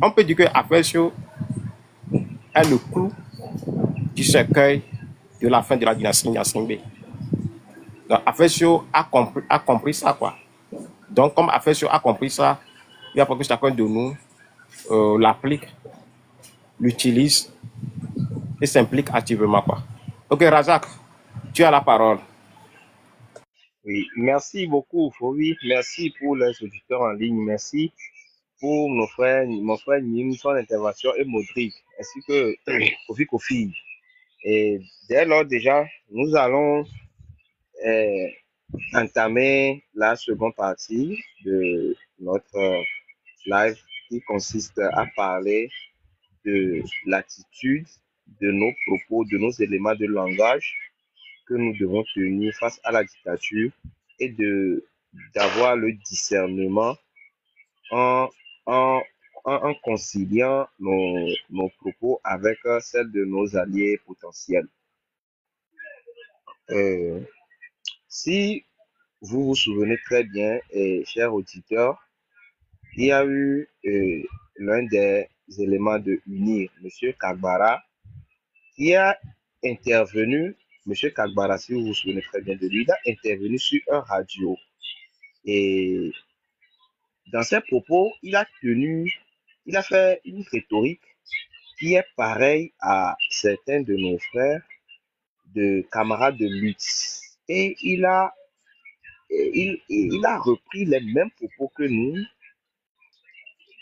on peut dire que Afesio est le clou du cercueil de la fin de la dynastie Nyasingbe. Donc Afesio a compris ça, quoi. Donc comme Afesio a compris ça, il va falloir que chacun de nous l'applique, l'utilise et s'implique activement, quoi. Ok, Razak, tu as la parole. Oui, merci beaucoup, Fovi. Merci pour les auditeurs en ligne. Merci pour mon frère Nim, son intervention et Modric, ainsi que Kofi. Et dès lors, déjà, nous allons entamer la seconde partie de notre live qui consiste à parler de l'attitude, de nos propos, de nos éléments de langage que nous devons tenir face à la dictature et d'avoir le discernement en, en conciliant nos propos avec celles de nos alliés potentiels. Si vous vous souvenez très bien, chers auditeurs, il y a eu l'un des éléments de UNIR, M. Kagbara, qui a intervenu, M. Kagbara, si vous vous souvenez très bien de lui, il a intervenu sur un radio. Et dans ses propos, il a fait une rhétorique qui est pareille à certains de nos frères, de camarades de lutte. Et il a repris les mêmes propos que nous,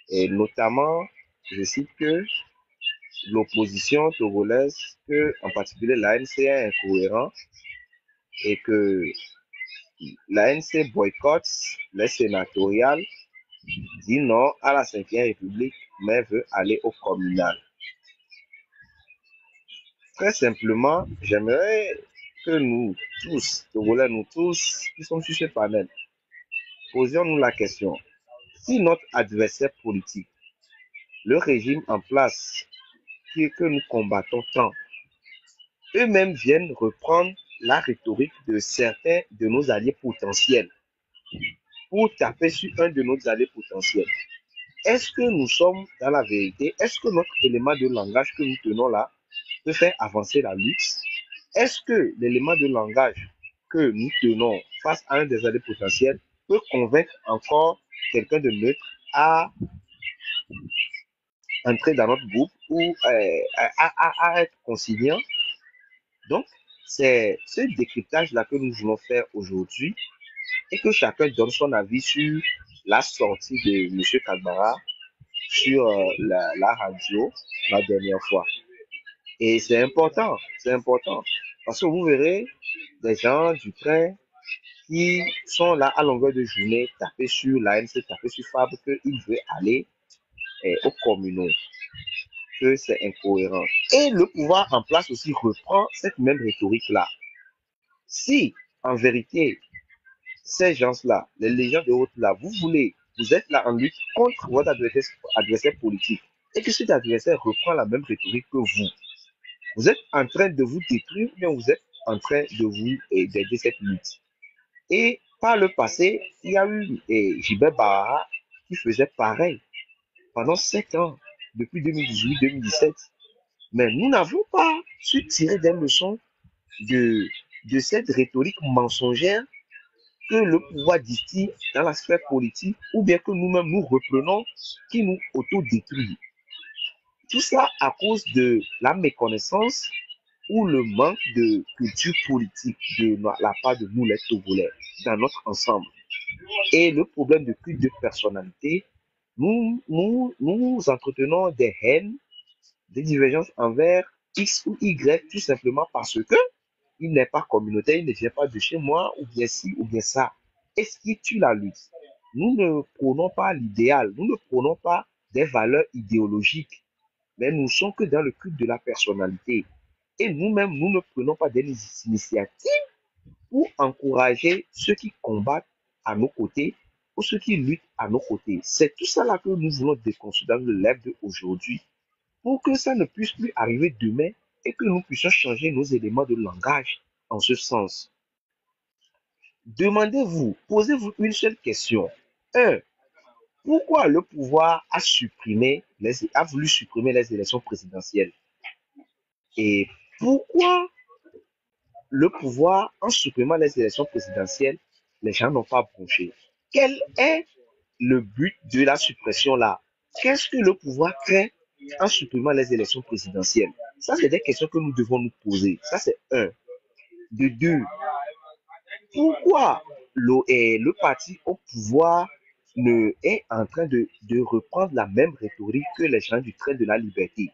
et notamment, je cite que l'opposition togolaise, que en particulier l'ANC est incohérent et que l'ANC boycotte les sénatoriales, dit non à la 5e République, mais veut aller au communal. très simplement, j'aimerais que nous tous, Togolais, nous tous qui sommes sur ce panel, posions-nous la question. Si notre adversaire politique, le régime en place que nous combattons tant, eux-mêmes viennent reprendre la rhétorique de certains de nos alliés potentiels pour taper sur un de nos alliés potentiels, est-ce que nous sommes dans la vérité? Est-ce que notre élément de langage que nous tenons là peut faire avancer la lutte? Est-ce que l'élément de langage que nous tenons face à un des alliés potentiels peut convaincre encore quelqu'un de neutre à entrer dans notre groupe ou à être conciliant? Donc, c'est ce décryptage-là que nous voulons faire aujourd'hui et que chacun donne son avis sur la sortie de M. Kagbara sur la radio la dernière fois. Et c'est important, parce que vous verrez des gens du train qui sont là à longueur de journée, taper sur l'ANC, taper sur Fabre, qu'ils veulent aller aux communaux, que c'est incohérent. Et le pouvoir en place aussi reprend cette même rhétorique-là. Si, en vérité, ces gens-là, les gens de haute-là, vous êtes là en lutte contre votre adversaire politique, et que cet adversaire reprend la même rhétorique que vous êtes en train de vous détruire, ou bien vous êtes en train de vous d'aider cette lutte. Et par le passé, il y a eu Gilbert Bahara qui faisait pareil pendant 7 ans, depuis 2018-2017. Mais nous n'avons pas su tirer des leçons de cette rhétorique mensongère que le pouvoir distille dans la sphère politique, ou bien que nous-mêmes nous reprenons, qui nous autodétruit. Tout ça à cause de la méconnaissance ou le manque de culture politique de la part de nous les Togolais dans notre ensemble. Et le problème de culte de personnalité, nous entretenons des haines, des divergences envers X ou Y, tout simplement parce que il n'est pas communautaire, il ne vient pas de chez moi, ou bien ci, ou bien ça. Et ce qui tue la lutte, nous ne prônons pas l'idéal, nous ne prônons pas des valeurs idéologiques, mais nous ne sommes que dans le culte de la personnalité. Et nous-mêmes, nous ne prenons pas des initiatives pour encourager ceux qui combattent à nos côtés ou ceux qui luttent à nos côtés. C'est tout ça là que nous voulons déconstruire dans le live d'aujourd'hui pour que ça ne puisse plus arriver demain et que nous puissions changer nos éléments de langage en ce sens. Demandez-vous, posez-vous une seule question. 1. Pourquoi le pouvoir a voulu supprimer les élections présidentielles? Et pourquoi le pouvoir, en supprimant les élections présidentielles, les gens n'ont pas bronché? Quel est le but de la suppression là? Qu'est-ce que le pouvoir crée en supprimant les élections présidentielles? Ça, c'est des questions que nous devons nous poser. Ça, c'est 1. De 2, pourquoi le parti au pouvoir est en train de reprendre la même rhétorique que les gens du train de la liberté?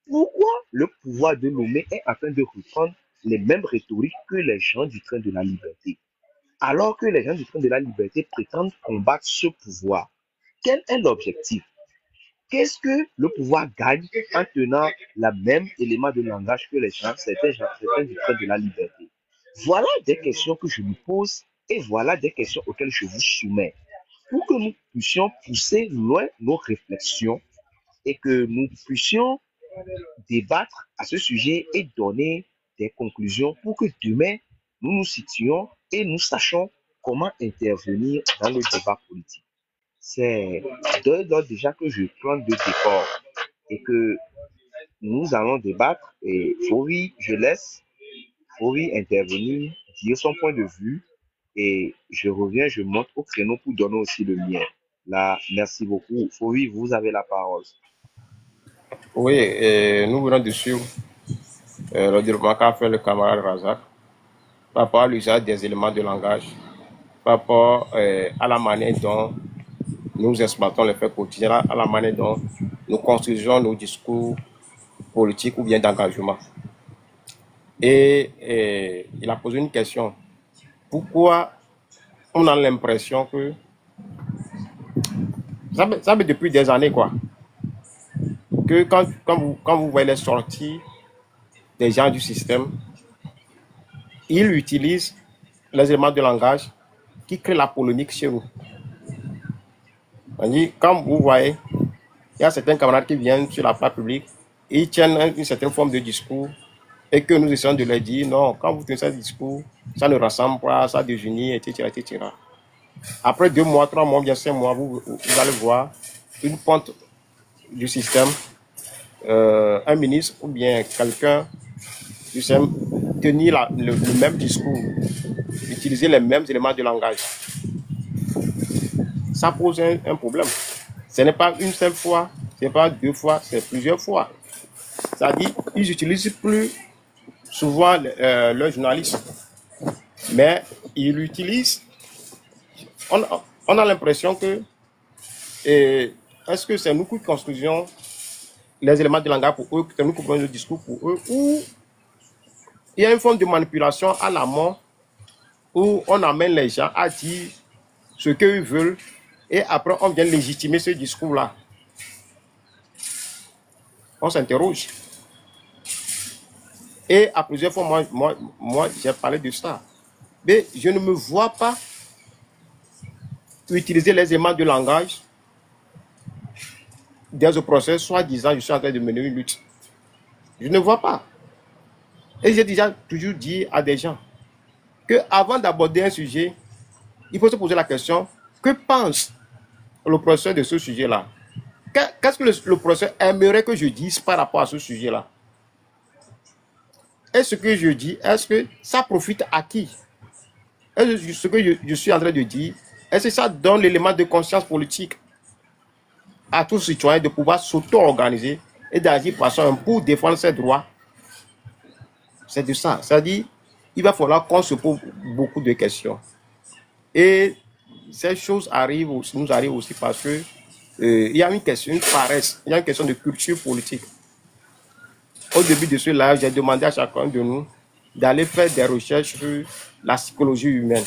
Pourquoi le pouvoir de Lomé est en train de reprendre les mêmes rhétoriques que les gens du train de la liberté? Alors que les gens du train de la liberté prétendent combattre ce pouvoir. Quel est l'objectif? Qu'est-ce que le pouvoir gagne en tenant le même élément de langage que certains du train de la liberté? Voilà des questions que je me pose et voilà des questions auxquelles je vous soumets pour que nous puissions pousser loin nos réflexions et que nous puissions débattre à ce sujet et donner des conclusions pour que demain, nous nous situions et nous sachions comment intervenir dans le débat politique. C'est déjà que je plante de décor et que nous allons débattre. Et Fori, je laisse Fori intervenir, dire son point de vue et je reviens, je monte au créneau pour donner aussi le mien. Là, merci beaucoup. Fori, vous avez la parole. Oui, nous venons de suivre le développement qu'a fait le camarade Razak par rapport à l'usage des éléments de langage, par rapport à la manière dont nous exploitons les faits quotidiens, à la manière dont nous construisons nos discours politiques ou bien d'engagement. Et il a posé une question. Pourquoi on a l'impression que ça fait depuis des années quoi, que quand vous voyez les sorties des gens du système, ils utilisent les éléments de langage qui créent la polémique chez nous. Comme vous voyez, il y a certains camarades qui viennent sur la place publique, ils tiennent une certaine forme de discours et que nous essayons de leur dire non, quand vous tenez ce discours, ça ne rassemble pas, ça désunit, etc., etc. Après 2 mois, 3 mois, bien 5 mois, vous allez voir une pente du système, un ministre ou bien quelqu'un du système tenir le même discours, utiliser les mêmes éléments de langage. Ça pose un problème. Ce n'est pas une seule fois, ce n'est pas 2 fois, c'est plusieurs fois. C'est-à-dire qu'ils n'utilisent plus souvent le journaliste, mais ils l'utilisent. On a l'impression que est-ce que c'est nous qui construisons les éléments de langage pour eux, que nous comprenons le discours pour eux, ou il y a une forme de manipulation à l'amont où on amène les gens à dire ce qu'ils veulent et après on vient légitimer ce discours-là. On s'interroge. Et à plusieurs fois, moi j'ai parlé de ça. Mais je ne me vois pas utiliser les éléments de langage dans un procès, soi-disant, je suis en train de mener une lutte. Je ne vois pas. Et j'ai déjà toujours dit à des gens qu'avant d'aborder un sujet, il faut se poser la question, que pense le professeur de ce sujet-là? Qu'est-ce que le professeur aimerait que je dise par rapport à ce sujet-là? Est-ce ce que je dis, est-ce que ça profite à qui? Est-ce que ce que je suis en train de dire, est-ce que ça donne l'élément de conscience politique à tous les citoyens de pouvoir s'auto-organiser et d'agir pour défendre ses droits? C'est de ça. C'est-à-dire, il va falloir qu'on se pose beaucoup de questions. Et ces choses nous arrivent aussi parce que il y a une question, une paresse, il y a une question de culture politique. Au début de ce live, j'ai demandé à chacun de nous d'aller faire des recherches sur la psychologie humaine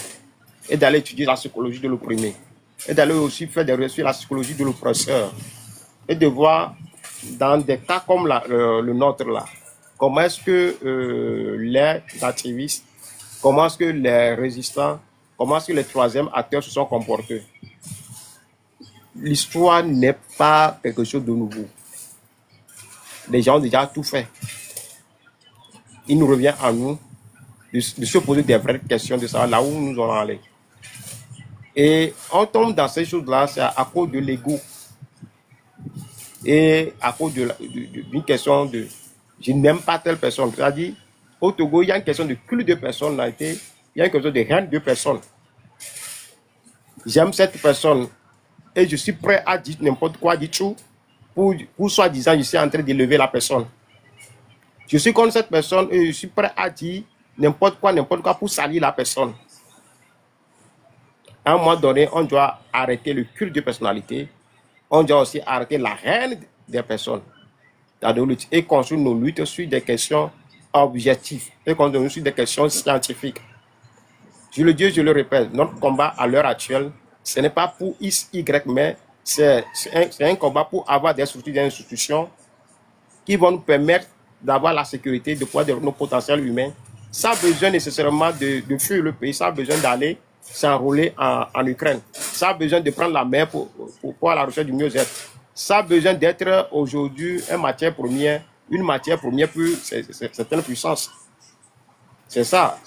et d'aller étudier la psychologie de l'opprimé et d'aller aussi faire des recherches sur la psychologie de l'oppresseur et de voir dans des cas comme le nôtre là, comment est-ce que les activistes, comment est-ce que les résistants, comment est-ce que les troisièmes acteurs se sont comportés. L'histoire n'est pas quelque chose de nouveau. Les gens ont déjà tout fait. Il nous revient à nous de se poser des vraies questions, de savoir là où nous allons aller. Et on tombe dans ces choses-là, c'est à cause de l'ego. Et à cause d'une question de je n'aime pas telle personne. C'est-à-dire, au Togo, il y a une question de culte de personnalité, il y a une question de haine de personne. J'aime cette personne et je suis prêt à dire n'importe quoi, dire tout, pour soi-disant, je suis en train d'élever la personne. Je suis contre cette personne et je suis prêt à dire n'importe quoi pour salir la personne. À un moment donné, on doit arrêter le culte de personnalité. On doit aussi arrêter la haine des personnes dans nos luttes et construire nos luttes sur des questions objectives et construire sur des questions scientifiques. Je le dis, je le répète, notre combat à l'heure actuelle, ce n'est pas pour X, Y, mais c'est un combat pour avoir des structures, des institutions qui vont nous permettre d'avoir la sécurité, de pouvoir développer nos potentiels humains, sans besoin nécessairement de fuir le pays, sans besoin d'aller s'enrôler en Ukraine, sans besoin de prendre la mer pour la recherche du mieux-être, sans besoin d'être aujourd'hui une matière première pour certaines puissances. C'est ça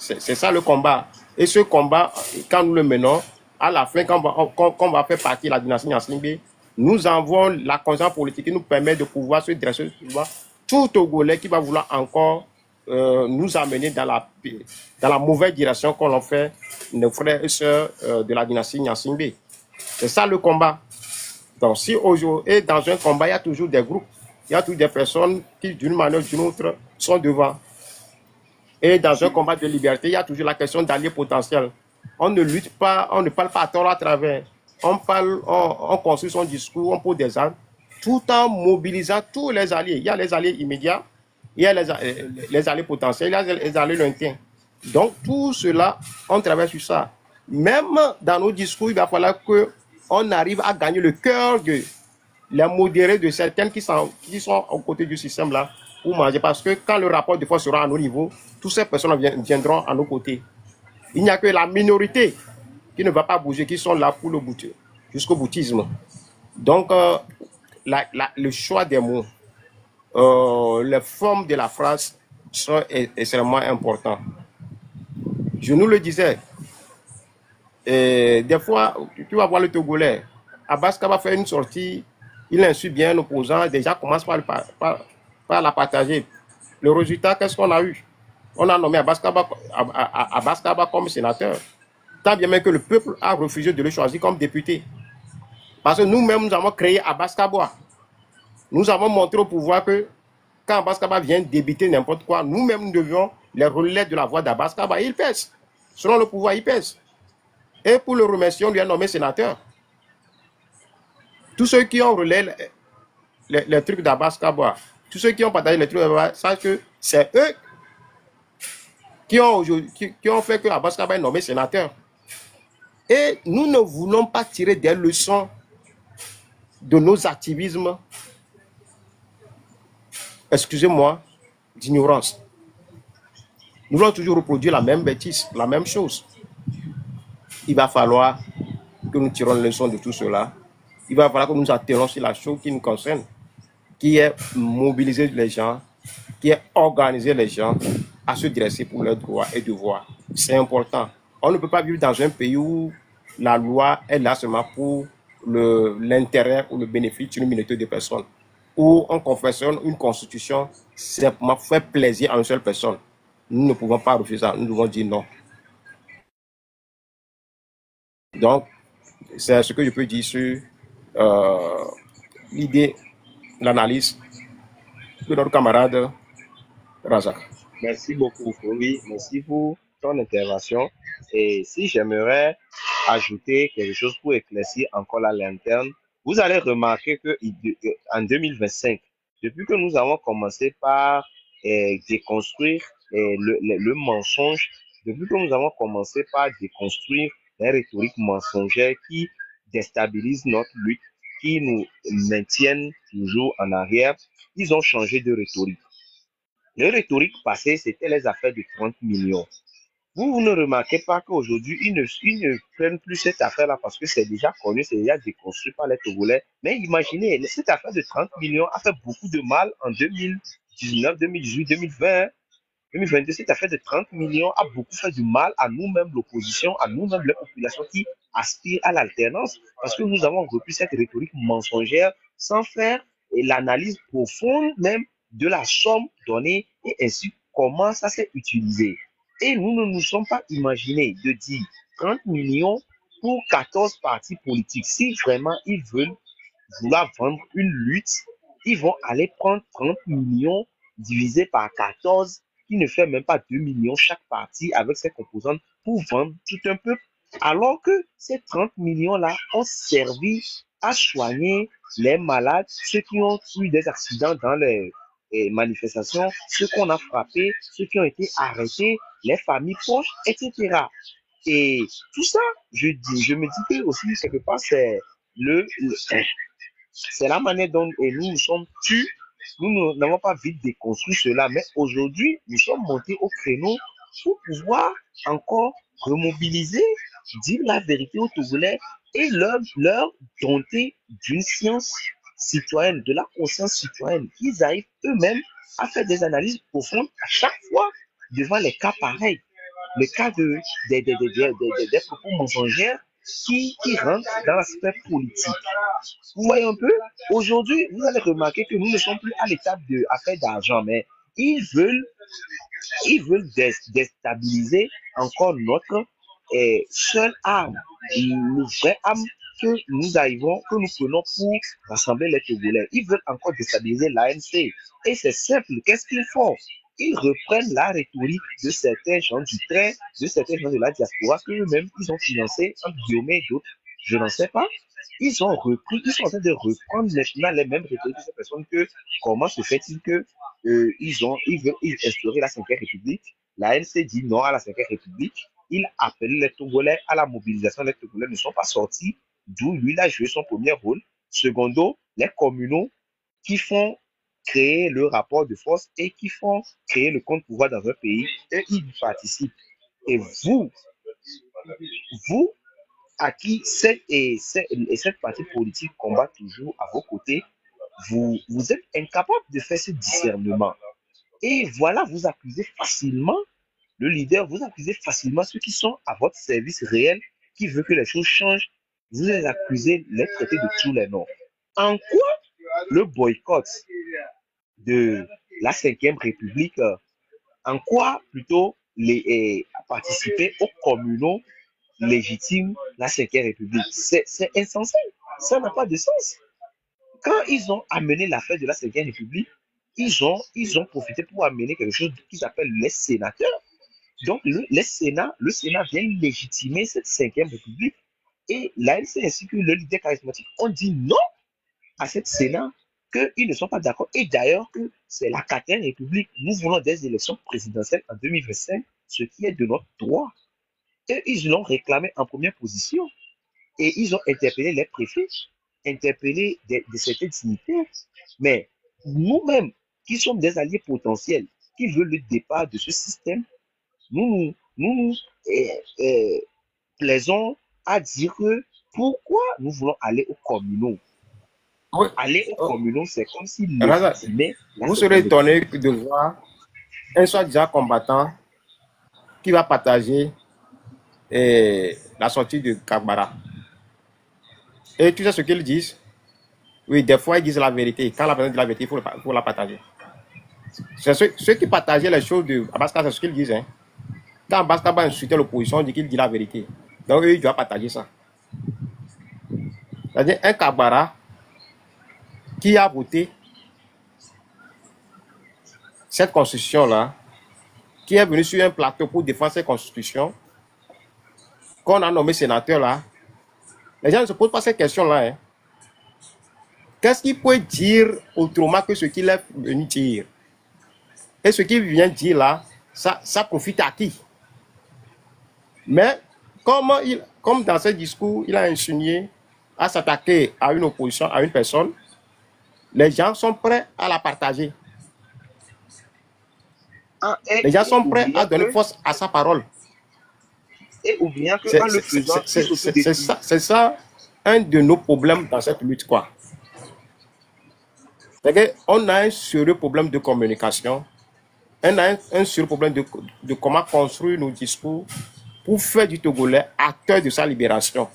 le combat. Et ce combat, quand nous le menons, à la fin, quand on va faire partie de la dynastie Nyansingbe, nous avons la conscience politique qui nous permet de pouvoir se dresser sur tout Togolais qui va vouloir encore nous amener dans la mauvaise direction qu'on a fait nos frères et sœurs de la dynastie Nyansingbe. C'est ça le combat. Donc, si aujourd'hui, et dans un combat, il y a toujours des groupes, il y a toujours des personnes qui, d'une manière ou d'une autre, sont devant. Et dans un combat de liberté, il y a toujours la question d'alliés potentiels. On ne lutte pas, on ne parle pas à tort à travers. On construit son discours, on pose des armes, tout en mobilisant tous les alliés. Il y a les alliés immédiats, il y a les alliés potentiels, il y a les alliés lointains. Donc, tout cela, on travaille sur ça. Même dans nos discours, il va falloir qu'on arrive à gagner le cœur de les modérés de certaines qui sont aux côtés du système là, pour manger. Parce que quand le rapport de force sera à nos niveaux, toutes ces personnes viendront à nos côtés. Il n'y a que la minorité qui ne va pas bouger, qui sont là pour le bouter, jusqu'au boutisme. Donc, le choix des mots, les formes de la phrase sont extrêmement importants. Je nous le disais, des fois, tu vas voir le Togolais, Abbas va faire une sortie, il insulte bien l'opposant, déjà commence par la partager. Le résultat, qu'est-ce qu'on a eu? On a nommé Abbas Kaba comme sénateur. Tant bien même que le peuple a refusé de le choisir comme député. Parce que nous-mêmes, nous avons créé Abbas Kaba. Nous avons montré au pouvoir que quand Abbas Kaba vient débiter n'importe quoi, nous-mêmes, nous devions les relais de la voix d'Abbas Kaba. Et il pèse. Selon le pouvoir, il pèse. Et pour le remercier, on lui a nommé sénateur. Tous ceux qui ont relayé les trucs d'Abbas Kaba, tous ceux qui ont partagé les trucs d'Abbas, sachent que c'est eux qui ont fait que Abbas Kaba est nommé sénateur. Et nous ne voulons pas tirer des leçons de nos activismes, excusez-moi, d'ignorance. Nous voulons toujours reproduire la même bêtise, la même chose. Il va falloir que nous tirons une leçon de tout cela. Il va falloir que nous atterrons sur la chose qui nous concerne, qui est mobiliser les gens, qui est organiser les gens à se dresser pour leurs droits et devoirs. C'est important. On ne peut pas vivre dans un pays où la loi est là seulement pour l'intérêt ou le bénéfice d'une minorité de personnes, où on confectionne une constitution simplement pour faire plaisir à une seule personne. Nous ne pouvons pas refuser ça, nous devons dire non. Donc, c'est ce que je peux dire sur l'idée, l'analyse de notre camarade Razak. Merci beaucoup, oui, merci pour ton intervention. Et si j'aimerais ajouter quelque chose pour éclaircir encore la lanterne, vous allez remarquer que en 2025, depuis que nous avons commencé par déconstruire le mensonge, depuis que nous avons commencé par déconstruire les rhétoriques mensongères qui déstabilisent notre lutte, qui nous maintiennent toujours en arrière, ils ont changé de rhétorique. Les rhétoriques passées, c'était les affaires de 30 millions. Vous ne remarquez pas qu'aujourd'hui, ils ne prennent plus cette affaire-là parce que c'est déjà connu, c'est déjà déconstruit par les Togolais. Mais imaginez, cette affaire de 30 millions a fait beaucoup de mal en 2019, 2018, 2020. 2022, cette affaire de 30 millions a beaucoup fait du mal à nous-mêmes, l'opposition, à nous-mêmes, les populations qui aspirent à l'alternance, parce que nous avons repris cette rhétorique mensongère sans faire l'analyse profonde même de la somme donnée et ainsi comment ça s'est utilisé. Et nous ne nous sommes pas imaginés de dire 30 millions pour 14 partis politiques. Si vraiment ils veulent vouloir vendre une lutte, ils vont aller prendre 30 millions divisé par 14 qui ne fait même pas 2 millions chaque parti avec ses composantes pour vendre tout un peuple. Alors que ces 30 millions-là ont servi à soigner les malades, ceux qui ont eu des accidents dans les manifestations, ceux qu'on a frappés, ceux qui ont été arrêtés, les familles proches, etc. Et tout ça, je me dis que aussi, quelque part, c'est c'est la manière dont nous sommes tus. Nous n'avons pas vite déconstruit cela, mais aujourd'hui, nous sommes montés au créneau pour pouvoir encore remobiliser, dire la vérité aux Togolais et leur doter d'une science citoyenne, de la conscience citoyenne, qu'ils arrivent eux-mêmes à faire des analyses profondes à chaque fois devant les cas pareils, le cas des propos mensongers qui rentrent dans l'aspect politique. Vous voyez un peu, aujourd'hui, vous allez remarquer que nous ne sommes plus à l'étape de affaire d'argent, mais ils veulent déstabiliser encore notre seule arme, le vrai arme que nous prenons pour rassembler les Togolais. Ils veulent encore déstabiliser l'ANC. Et c'est simple, qu'est-ce qu'ils font? Ils reprennent la rhétorique de certains gens du train, de certains gens de la diaspora, qu'eux-mêmes, ils ont financé, entre guillemets, d'autres, je n'en sais pas. Ils ont repris, ils sont en train de reprendre maintenant les mêmes rhétoriques de ces personnes que comment se fait-il que ils veulent instaurer la 5e République. La ANC dit non à la 5e République. Il appelle les Togolais à la mobilisation. Les Togolais ne sont pas sortis, d'où lui, il a joué son premier rôle. Secondo, les communaux qui font créer le rapport de force et qui font créer le contre-pouvoir dans un pays, eux, ils y participent. Et vous, à qui cette partie politique combat toujours à vos côtés, vous êtes incapable de faire ce discernement. Et voilà, vous accusez facilement le leader, vous accusez facilement ceux qui sont à votre service réel, qui veut que les choses changent. Vous les accusez, les traitez de tous les noms. En quoi le boycott de la 5e République, en quoi plutôt participer aux communaux légitimes la 5e République? C'est insensé, ça n'a pas de sens. Quand ils ont amené l'affaire de la 5e République, ils ont profité pour amener quelque chose qu'ils appellent les sénateurs. Donc, le Sénat vient légitimer cette 5e République. Et l'ANC ainsi que le leader charismatique ont dit non à cette Sénat, qu'ils ne sont pas d'accord. Et d'ailleurs, que c'est la 4e République. Nous voulons des élections présidentielles en 2025, ce qui est de notre droit. Et ils l'ont réclamé en première position. Et ils ont interpellé les préfets, interpellé certains dignitaires. Mais nous-mêmes, qui sommes des alliés potentiels, qui veulent le départ de ce système, nous plaisons à dire que pourquoi nous voulons aller aux communaux. Oui. Aller aux communaux, c'est comme si vous serez étonné de voir un soi-disant combattant qui va partager la sortie de Kagbara. Et tu sais ce qu'ils disent? Oui, des fois ils disent la vérité. Quand la personne dit la vérité, il faut la partager. C'est ceux qui partageaient les choses de Abaska, c'est ce qu'ils disent. Hein. Quand Abaska va insulter l'opposition, on dit qu'il dit la vérité. Donc eux, ils doivent partager ça. C'est-à-dire un Kagbara qui a voté cette constitution-là, qui est venu sur un plateau pour défendre cette constitution, qu'on a nommé sénateur là, les gens ne se posent pas cette question-là. Hein. Qu'est-ce qu'il peut dire autrement que ce qu'il est venu dire? Et ce qu'il vient dire là, ça profite à qui? Mais comme dans ce discours, il a insinué à s'attaquer à une opposition, à une personne, les gens sont prêts à la partager. Les gens sont prêts à donner force à sa parole. Et oubliant que en le faisant, c'est ça un de nos problèmes dans cette lutte, quoi. C'est qu'on a un sérieux problème de communication, on a un sérieux problème de comment construire nos discours pour faire du Togolais acteur de sa libération.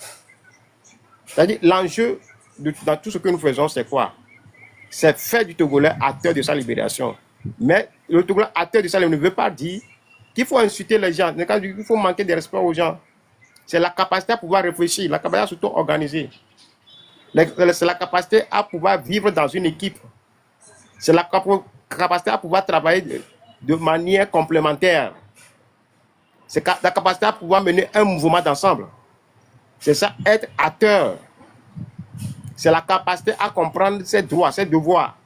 C'est-à-dire, l'enjeu dans tout ce que nous faisons, c'est quoi? C'est faire du Togolais acteur de sa libération. Mais le Togolais acteur de sa libération ne veut pas dire qu'il faut insulter les gens, il faut manquer de respect aux gens. C'est la capacité à pouvoir réfléchir, la capacité à s'auto-organiser. C'est la capacité à pouvoir vivre dans une équipe. C'est la capacité à pouvoir travailler de manière complémentaire. C'est la capacité à pouvoir mener un mouvement d'ensemble. C'est ça, être acteur. C'est la capacité à comprendre ses droits, ses devoirs.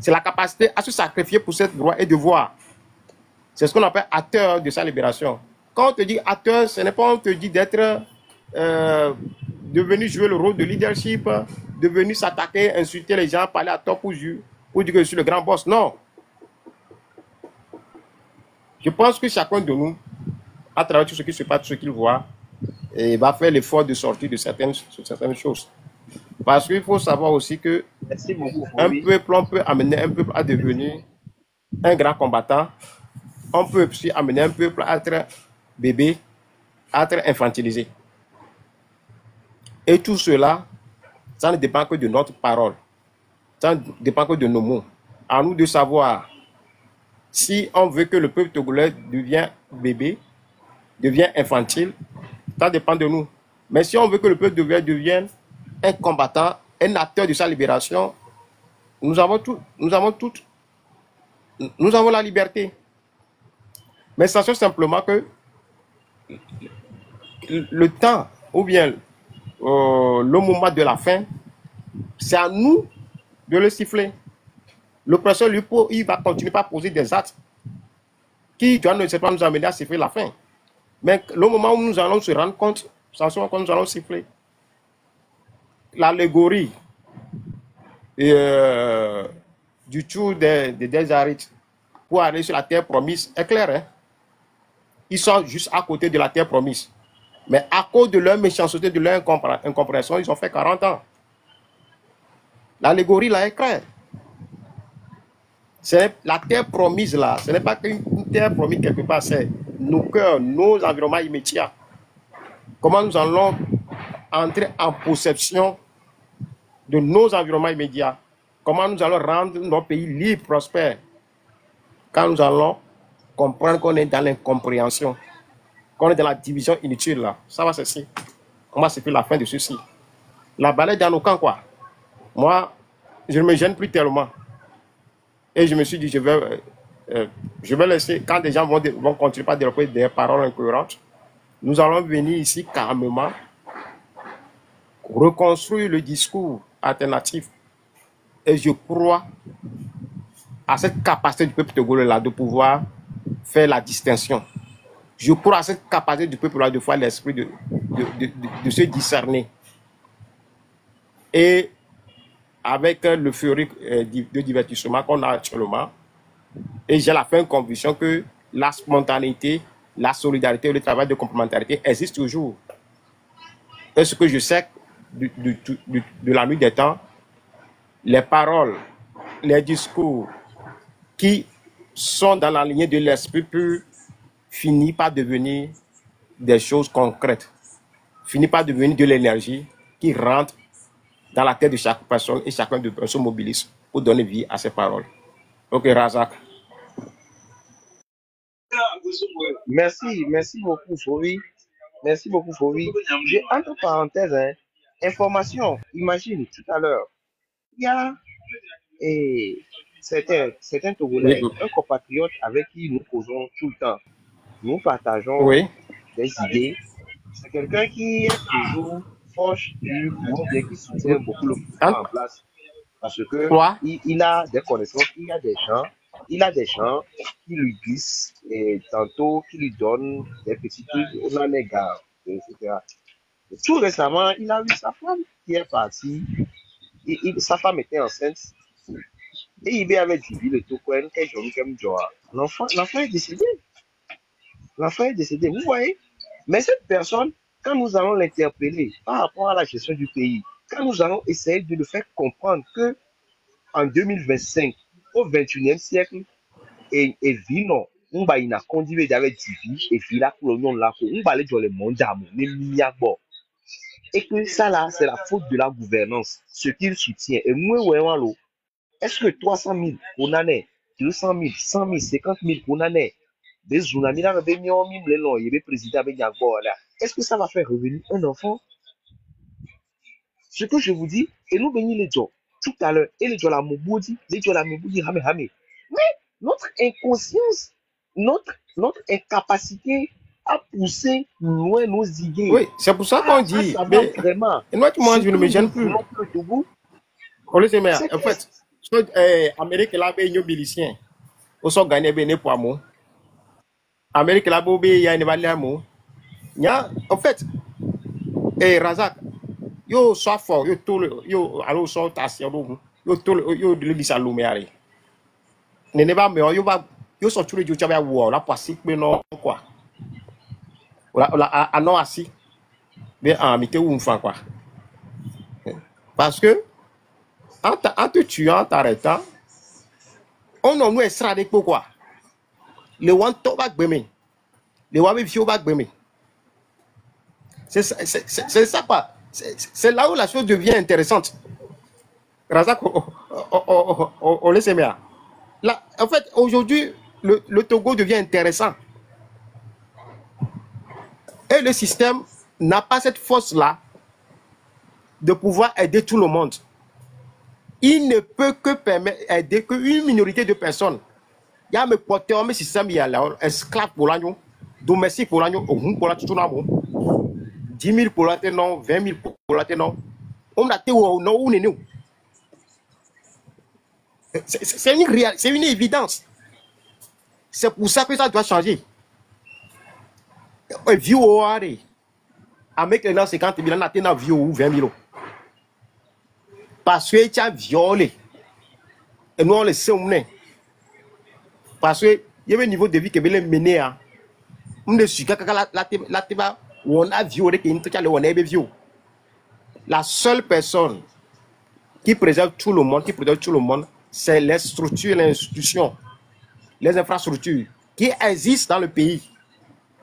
C'est la capacité à se sacrifier pour ses droits et devoirs. C'est ce qu'on appelle acteur de sa libération. Quand on te dit acteur, ce n'est pas on te dit d'être devenu jouer le rôle de leadership, devenu s'attaquer, insulter les gens, parler à tort pour dire que je suis le grand boss. Non. Je pense que chacun de nous, à travers tout ce qui se passe, tout ce qu'il voit, va faire l'effort de sortir de certaines choses. Parce qu'il faut savoir aussi que un peuple, on peut amener un peuple à devenir un grand combattant. On peut aussi amener un peuple à être bébé, à être infantilisé. Et tout cela, ça ne dépend que de notre parole. Ça ne dépend que de nos mots. À nous de savoir si on veut que le peuple togolais devienne bébé, devienne infantile, ça dépend de nous. Mais si on veut que le peuple devienne un combattant, un acteur de sa libération, nous avons la liberté. Mais sachons simplement que le temps, ou bien le moment de la fin, c'est à nous de le siffler. L'oppresseur, lui, il va continuer à poser des actes qui doivent ne pas nous amener à siffler la fin. Mais le moment où nous allons se rendre compte, sachons que nous allons siffler. L'allégorie du tour des Dézarites pour aller sur la terre promise est clair. Hein? Ils sont juste à côté de la terre promise. Mais à cause de leur méchanceté, de leur incompréhension, ils ont fait 40 ans. L'allégorie là est claire. La terre promise là, ce n'est pas qu'une terre promise quelque part, c'est nos cœurs, nos environnements immédiats. Comment nous allons entrer en possession de nos environnements immédiats? Comment nous allons rendre nos pays libres, prospères? Quand nous allons comprendre qu'on est dans l'incompréhension, qu'on est dans la division inutile là, ça va cesser. On va se faire la fin de ceci. La balle est dans nos camps, quoi. Moi, je ne me gêne plus tellement. Et je me suis dit, je vais laisser, quand des gens vont continuer par développer des paroles incohérentes, nous allons venir ici calmement reconstruire le discours alternatif. Et je crois à cette capacité du peuple togolais là de pouvoir faire la distinction. Je crois à cette capacité du peuple là de faire l'esprit de se discerner. Et avec le furie de divertissement qu'on a actuellement, et j'ai la ferme conviction que la spontanéité, la solidarité et le travail de complémentarité existent toujours. Et ce que je sais de la nuit des temps, les paroles, les discours qui sont dans la lignée de l'esprit pur finissent par devenir des choses concrètes, finissent par devenir de l'énergie qui rentre dans la tête de chaque personne et chacun de se mobilise pour donner vie à ces paroles. Ok, Razak. Merci beaucoup, Fori. Merci beaucoup, Fori. J'ai entre parenthèses, hein, information. Imagine, tout à l'heure, il y a certains Togolais, un compatriote avec qui nous causons tout le temps. Nous partageons des idées. C'est quelqu'un qui est toujours proche du groupe et qui soutient beaucoup le gouvernement en place. Parce que il a des connaissances, il a des gens qui lui glissent et tantôt qui lui donnent des petits trucs, on en est gare, etc. Et tout récemment, il a eu sa femme qui est partie. Sa femme était enceinte. Et il avait dit le tout l'enfant est décédé. L'enfant est décédé, vous voyez. Mais cette personne, quand nous allons l'interpeller par rapport à la gestion du pays, quand nous allons essayer de le faire comprendre que en 2025, au 21e siècle, et vino, on va y conduire avec divi et villa pour l'union là, on va aller dans le monde et que ça là, c'est la faute de la gouvernance, ce qu'il soutient. Et moi, ouais, est-ce que 300 000 pour l'année, 200 000, 100 000, 50 000 pour l'année, des journalistes avec le président avec est-ce que ça va faire revenir un enfant? Ce que je vous dis, et nous venons les gens tout à l'heure, et les gens la moboudi, rame. Mais notre inconscience, notre incapacité à pousser loin nos idées. Oui, c'est pour ça qu'on dit. Mais vraiment. Et moi, je ne me gêne plus. En fait, Amérique là, il y a un milicien. Au sont gagné bien pour moi. Amérique là, il y a une valeur moi. En fait, Razak, yo soit fort, yo tout, yo alors soit tassion, yo tout, yo de l'église à l'ouméari. Ne pas mais yo sont tous les jours tu vas voir la passé mais non quoi. La non assis. Mais en mité ou une fois quoi. Parce que en te tuant, en t'arrêtant, on nous extradé pourquoi? Le one to back beme. Le one vivio back beme. C'est ça quoi. C'est là où la chose devient intéressante. Razak, on laisse bien. Là, en fait, aujourd'hui, le Togo devient intéressant. Et le système n'a pas cette force-là de pouvoir aider tout le monde. Il ne peut que permettre aider qu'une minorité de personnes. Il y a mes porteurs, mais système, il y a là, esclaves pour l'agneau, domestiques pour l'agneau, pour la tout 10 000 pour la non, 20 000 pour la non. On a été au non ou nous. C'est une évidence. C'est pour ça que ça doit changer. Vieux au avec les 50 000, on a été dans vieux ou 20 000. Parce que tu as violé. Et nous, on le sait, on est. Parce que, il y avait un niveau de vie qui est mené à. On ne suit qu'à la teba, où on a violé, qui est violé. La seule personne qui préserve tout le monde, c'est les structures, les institutions, les infrastructures qui existent dans le pays.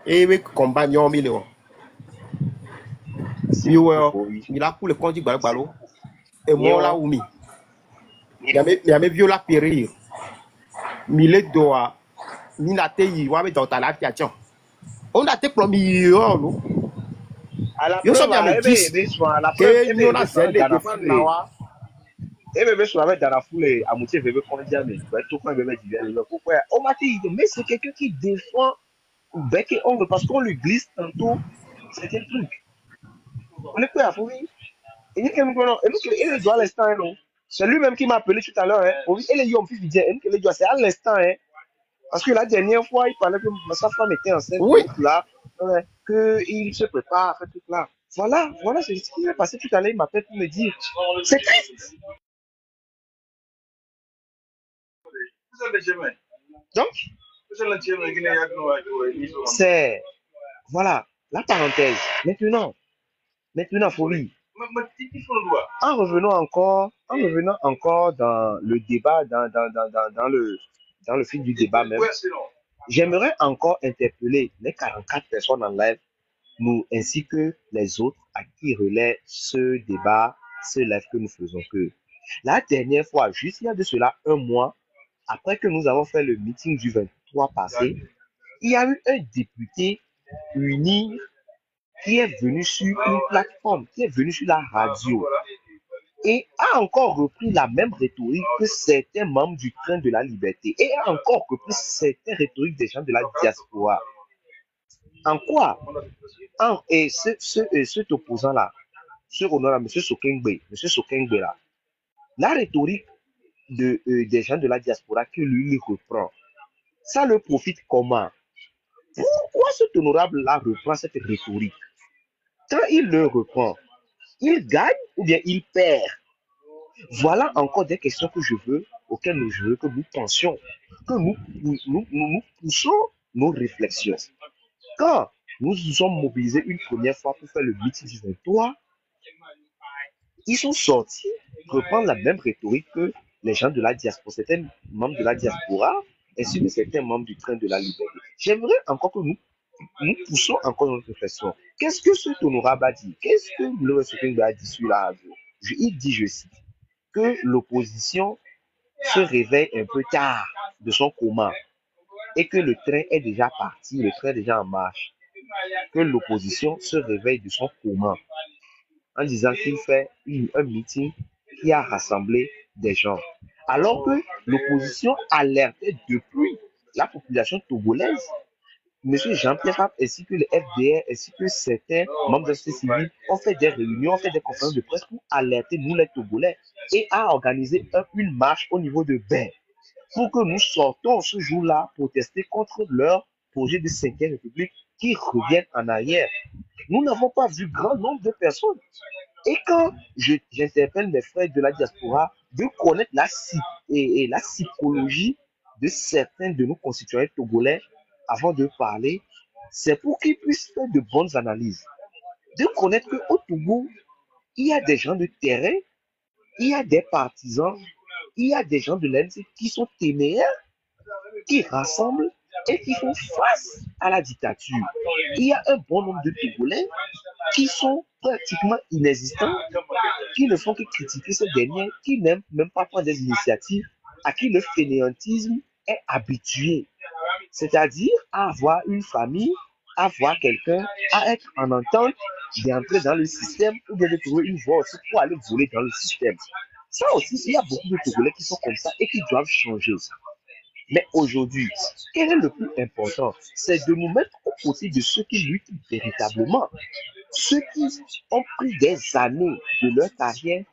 Et oui, combat, il a pour le compte du balo. Et moi, là, où il y a mes vieux là périr. Mille doigts, minate y wa dans ta la tiation. On a été promis non. À la Yo so preuve, bien me dis que nous on a zélé de fan là. Et bébé sur la dans la foule à moitié bébé qu'on dit mais tout quand bébé dit pourquoi on m'a dit mais c'est quelqu'un qui défend bec et ongle parce qu'on lui glisse tantôt certains trucs. On est quoi pour lui? Et il est doit à l'instant non. C'est lui-même qui m'a appelé tout à l'heure hein. Pour lui il est yom fils dit que le doit c'est à l'instant hein. Parce que la dernière fois il parlait que sa femme était enceinte Oui. là que il se prépare à faire tout là. Voilà c'est ce qui s'est passé tout à l'heure il m'appelle pour me dire c'est triste. Donc, c'est, voilà, la parenthèse. Maintenant, folie. En revenant encore dans le débat, dans le fil du débat même, j'aimerais encore interpeller les 44 personnes en live, nous, ainsi que les autres à qui relaient ce débat, ce live que nous faisons que. La dernière fois, juste il y a de cela un mois, après que nous avons fait le meeting du 23 passé, il y a eu un député uni qui est venu sur une plateforme, qui est venu sur la radio et a encore repris la même rhétorique que certains membres du train de la liberté et a encore repris certaines rhétoriques des gens de la diaspora. En quoi? Et cet opposant-là, ce Honora, M. Sokengbe là, la rhétorique des gens de la diaspora que lui reprend, ça le profite comment? Pourquoi cet honorable-là reprend cette rhétorique? Quand il le reprend, il gagne ou bien il perd? Voilà encore des questions auxquelles je veux que nous pensions, que nous poussons nos réflexions. Quand nous nous sommes mobilisés une première fois pour faire le meeting du 23, ils sont sortis reprendre la même rhétorique que les gens de la diaspora, certains membres de la diaspora, ainsi que certains membres du train de la liberté. J'aimerais encore que nous poussons encore notre réflexion. Qu'est-ce que cet honorable a dit? Qu'est-ce que le Sokengbe a dit sur la radio? Il dit, je cite, que l'opposition se réveille un peu tard de son coma et que le train est déjà parti, le train est déjà en marche. Que l'opposition se réveille de son coma en disant qu'il fait un meeting qui a rassemblé des gens. Alors que l'opposition alertait depuis la population togolaise. M. Jean-Pierre Pape ainsi que le FDR ainsi que certains membres de la société civile ont fait des réunions, ont fait des conférences de presse pour alerter nous les Togolais et a organisé une marche au niveau de Bain pour que nous sortons ce jour-là protester contre leur projet de 5e République qui reviennent en arrière. Nous n'avons pas vu grand nombre de personnes. Et quand j'interpelle mes frères de la diaspora de connaître la psychologie de certains de nos concitoyens togolais avant de parler, c'est pour qu'ils puissent faire de bonnes analyses. De connaître qu'au Togo, il y a des gens de terrain, il y a des partisans, il y a des gens de l'NC qui sont téméraires, qui rassemblent et qui font face à la dictature. Il y a un bon nombre de Togolais qui sont pratiquement inexistants, qui ne font que critiquer ces derniers, qui n'aiment même pas prendre des initiatives, à qui le fainéantisme est habitué. C'est-à-dire à avoir une famille, à voir quelqu'un, à être en entente, d'entrer dans le système ou bien de trouver une voie aussi pour aller voler dans le système. Ça aussi, il y a beaucoup de Togolais qui sont comme ça et qui doivent changer. Mais aujourd'hui, quel est le plus important? C'est de nous mettre aux côtés de ceux qui luttent véritablement. Ceux qui ont pris des années de leur carrière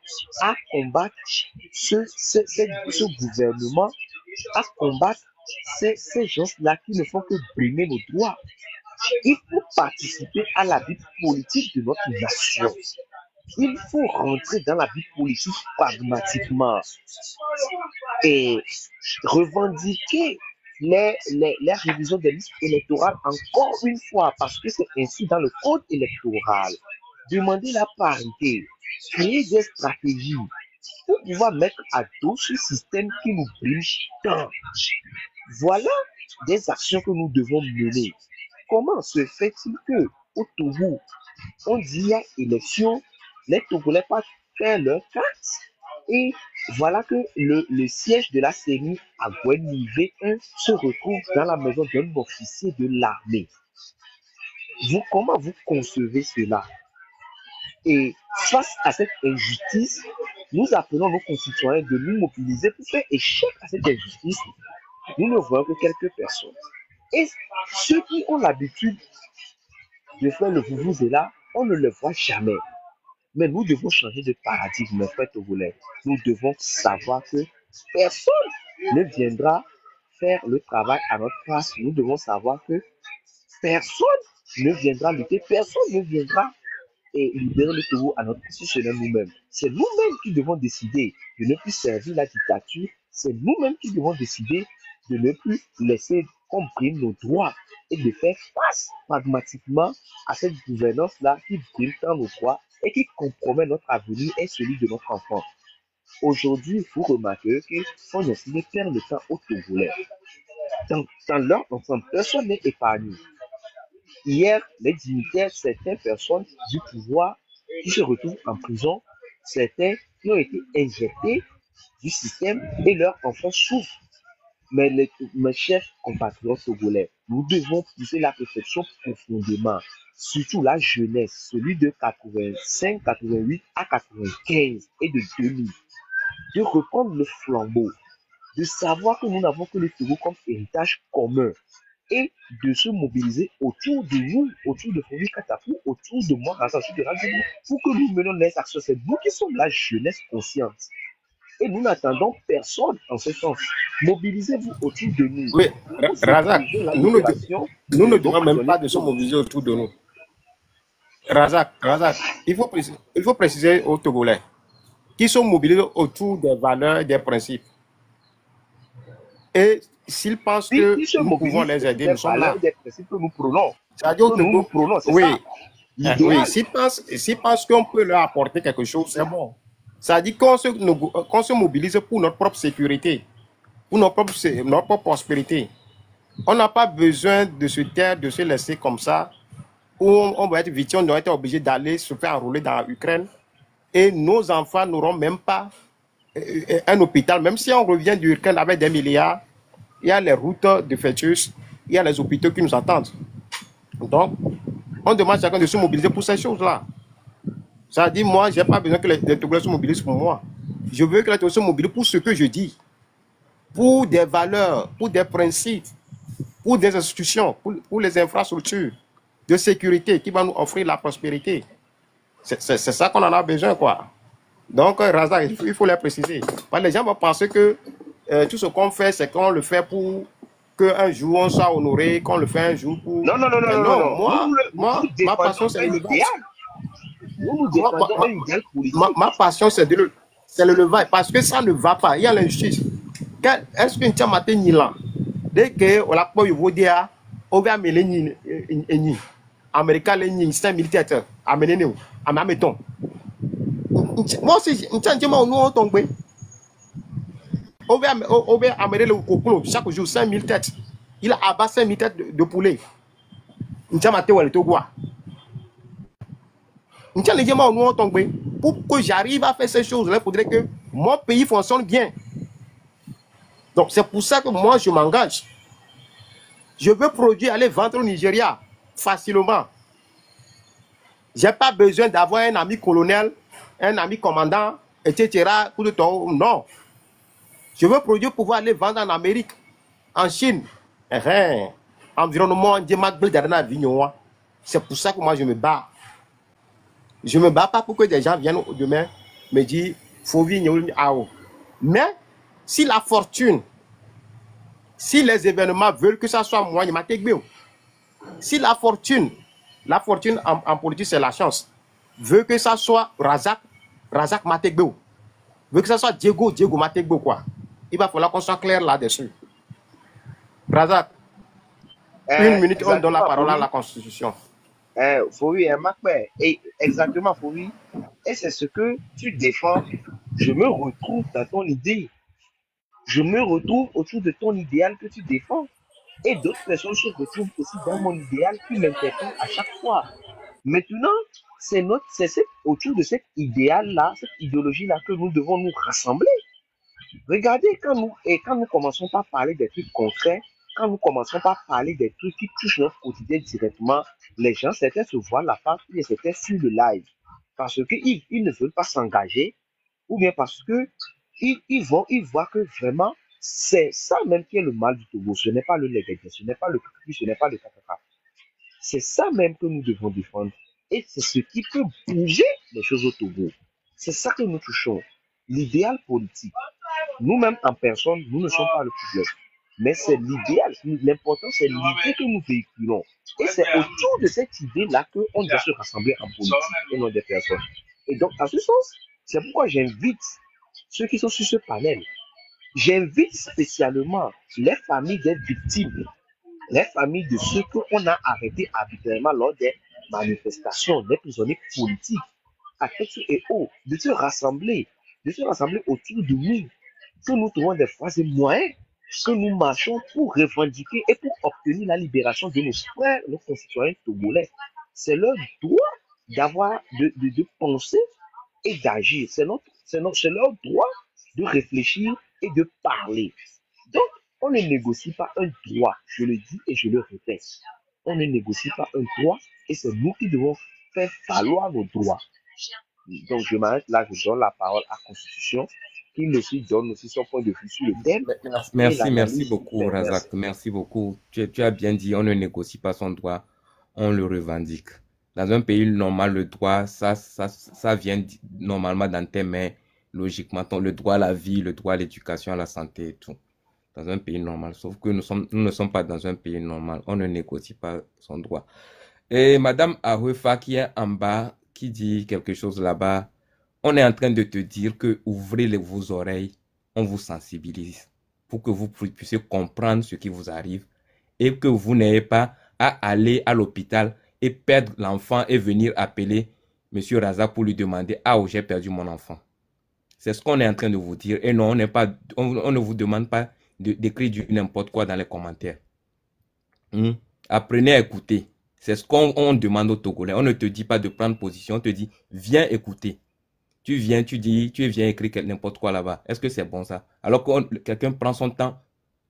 à combattre ce gouvernement, à combattre ces gens-là qui ne font que brimer nos droits. Il faut participer à la vie politique de notre nation. Il faut rentrer dans la vie politique pragmatiquement et revendiquer les révisions des listes électorales encore une fois, parce que c'est ainsi dans le code électoral. Demander la parité, créer des stratégies pour pouvoir mettre à dos ce système qui nous brime tant. Voilà des actions que nous devons mener. Comment se fait-il que au Togo, on dit il y a élection, les Togolais partent faire leur carte et voilà que le siège de la CENI à Gouenivé 1 se retrouve dans la maison d'un officier de l'armée. Comment vous concevez cela? Et face à cette injustice, nous appelons nos concitoyens de nous mobiliser pour faire échec à cette injustice. Nous ne voyons que quelques personnes. Et ceux qui ont l'habitude de faire le vuvuzela, on ne le voit jamais. Mais nous devons changer de paradigme, frère togolais. Nous devons savoir que personne ne viendra faire le travail à notre place. Nous devons savoir que personne ne viendra lutter, personne ne viendra libérer le Togo à notre place, ce n'est nous-mêmes. C'est nous-mêmes qui devons décider de ne plus servir la dictature. C'est nous-mêmes qui devons décider de ne plus laisser qu'on brime nos droits et de faire face pragmatiquement à cette gouvernance-là qui brime tant nos droits et qui compromet notre avenir et celui de notre enfant. Aujourd'hui, vous remarquez que Fon-Yacine perd le temps aux Togolais. Dans leur ensemble, personne n'est épargné. Hier, les dignitaires, certaines personnes du pouvoir qui se retrouvent en prison, certains qui ont été injectés du système et leurs enfants souffrent. Mais mes chers compatriotes togolais, nous devons pousser la réflexion profondément, surtout la jeunesse, celui de 85, 88 à 95 et de 2000, de reprendre le flambeau, de savoir que nous n'avons que le Togo comme héritage commun et de se mobiliser autour de nous, autour de Fouvi Katapou, autour de moi, de Radio, pour que nous menions les actions. C'est nous qui sommes la jeunesse consciente. Et nous n'attendons personne en ce sens. Mobilisez-vous autour de nous. Oui, Razak, nous ne devons même pas de se mobiliser autour de nous. Razak, il faut préciser aux Togolais qui sont mobilisés autour des valeurs et des principes. Et s'ils pensent que nous pouvons les aider, nous sommes là. Des principes que nous prenons. C'est-à-dire que nous prenons, c'est ça. Oui, s'ils pensent qu'on peut leur apporter quelque chose, c'est bon. Ça dit qu'on se mobilise pour notre propre sécurité, pour notre propre prospérité. On n'a pas besoin de se taire, de se laisser comme ça, où on va être victime, on doit être obligé d'aller se faire enrôler dans l'Ukraine. Et nos enfants n'auront même pas un hôpital, même si on revient du Ukraine avec des milliards, il y a les routes de fœtus, il y a les hôpitaux qui nous attendent. Donc, on demande à chacun de se mobiliser pour ces choses-là. Ça dit, moi, je n'ai pas besoin que les Togolais se mobilisent pour moi. Je veux que les Togolais se mobilisent pour ce que je dis. Pour des valeurs, pour des principes, pour des institutions, pour les infrastructures de sécurité qui vont nous offrir la prospérité. C'est ça qu'on en a besoin, quoi. Donc, Razak, il faut les préciser. Parce que les gens vont penser que tout ce qu'on fait, c'est qu'on le fait pour qu'un jour on soit honoré, qu'on le fait un jour pour... Non. Moi, ma passion, c'est l'élevage. Nous défendons un idéal politique. Ma passion, c'est l'élevage. Parce que ça ne va pas. Il y a l'injustice. Est-ce qu'une tient matin ni là? Dès que on a pas eu vos dia, on va amener ni Américain les 5 militaires amener nous, ameton. Moi aussi, on tient moi nous on tombe. On va amener le coco chaque jour 5000 têtes. Il a abattu 5000 têtes de poulet. On tient matin le Togo. On tient les gens nous on tombe. Pour que j'arrive à faire ces choses-là, il faudrait que mon pays fonctionne bien. Donc, c'est pour ça que moi, je m'engage. Je veux produire, aller vendre au Nigeria facilement. Je n'ai pas besoin d'avoir un ami colonel, un ami commandant, etc. Non. Je veux produire, pouvoir aller vendre en Amérique, en Chine. Environnement, c'est pour ça que moi, je me bats. Je ne me bats pas pour que des gens viennent demain me dire, faut venir. Mais, si la fortune, si les événements veulent que ça soit moi, si la fortune en politique, c'est la chance. veut que ça soit Razak Mategbo, veut que ça soit Diego Mategbo, quoi. Il va falloir qu'on soit clair là-dessus. Razak, une minute, on donne la parole à la Constitution. Oui, et exactement, oui. Et c'est ce que tu défends. Je me retrouve dans ton idée. Je me retrouve autour de ton idéal que tu défends. Et d'autres personnes se retrouvent aussi dans mon idéal qui m'interpelle à chaque fois. Maintenant, c'est autour de cet idéal-là, cette idéologie-là que nous devons nous rassembler. Regardez, quand nous commençons par parler des trucs concrets, quand nous commençons par parler des trucs qui touchent notre quotidien directement, les gens, certains se voient la face, et certains suivent le live. Parce qu'ils ne veulent pas s'engager, ou bien parce que ils voient que vraiment, c'est ça même qui est le mal du Togo. Ce n'est pas le Légalité, ce n'est pas le Kukuku, ce n'est pas le Kakaka. C'est ça même que nous devons défendre. Et c'est ce qui peut bouger les choses au Togo. C'est ça que nous touchons. L'idéal politique. Nous-mêmes en personne, nous ne sommes pas le problème. Mais c'est l'idéal. L'important, c'est l'idée que nous véhiculons. Et c'est autour de cette idée-là qu'on doit se rassembler en politique et non des personnes. Et donc, en ce sens, c'est pourquoi j'invite ceux qui sont sur ce panel. J'invite spécialement les familles des victimes, les familles de ceux qu'on a arrêtés arbitrairement lors des manifestations, des prisonniers politiques, à texte et eau, de se rassembler autour de nous, que nous trouvons des voies et moyens, que nous marchons pour revendiquer et pour obtenir la libération de nos frères, nos concitoyens togolais. C'est leur droit d'avoir, de penser et d'agir. C'est leur droit de réfléchir et de parler. Donc, on ne négocie pas un droit, je le dis et je le répète. On ne négocie pas un droit et c'est nous qui devons faire valoir nos droits. Donc, je m'arrête là, je donne la parole à la Constitution, qui aussi donne aussi son point de vue sur le thème. Merci beaucoup, Razak. Merci beaucoup. Tu as bien dit, on ne négocie pas son droit, on le revendique. Dans un pays normal, le droit, ça vient normalement dans tes mains, logiquement. Le droit à la vie, le droit à l'éducation, à la santé et tout. Dans un pays normal. Sauf que nous ne sommes pas dans un pays normal. On ne négocie pas son droit. Et Madame Ahuefa qui est en bas, qui dit quelque chose là-bas, on est en train de te dire que ouvrez vos oreilles, on vous sensibilise pour que vous puissiez comprendre ce qui vous arrive et que vous n'ayez pas à aller à l'hôpital et perdre l'enfant et venir appeler Monsieur Razak pour lui demander « Ah, j'ai perdu mon enfant ». C'est ce qu'on est en train de vous dire. Et non, on ne vous demande pas d'écrire du n'importe quoi dans les commentaires. Apprenez à écouter. C'est ce qu'on demande aux Togolais. On ne te dit pas de prendre position, on te dit « Viens écouter ». Tu viens écrire n'importe quoi là-bas. Est-ce que c'est bon ça? Alors que quelqu'un prend son temps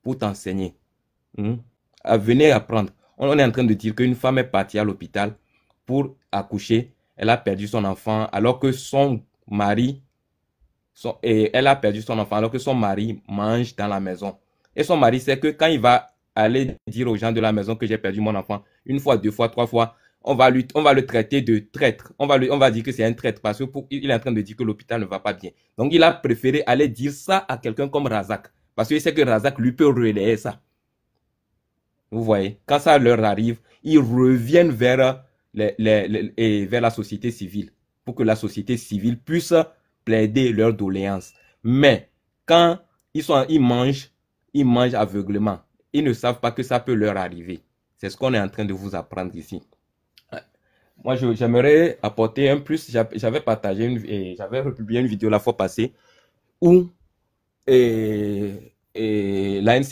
pour t'enseigner. Venez apprendre. On est en train de dire qu'une femme est partie à l'hôpital pour accoucher. Elle a perdu son enfant alors que son mari... elle a perdu son enfant alors que son mari mange dans la maison. Et son mari sait que quand il va aller dire aux gens de la maison que j'ai perdu mon enfant, une fois, deux fois, trois fois, on va le traiter de traître. On va dire que c'est un traître parce qu'il est en train de dire que l'hôpital ne va pas bien. Donc, il a préféré aller dire ça à quelqu'un comme Razak. Parce qu'il sait que Razak lui peut relayer ça. Vous voyez, quand ça leur arrive, ils reviennent vers la société civile pour que la société civile puisse plaider leurs doléances. Mais quand ils mangent aveuglément. Ils ne savent pas que ça peut leur arriver. C'est ce qu'on est en train de vous apprendre ici. Moi, j'aimerais apporter un plus. J'avais partagé j'avais republié une vidéo la fois passée où l'ANC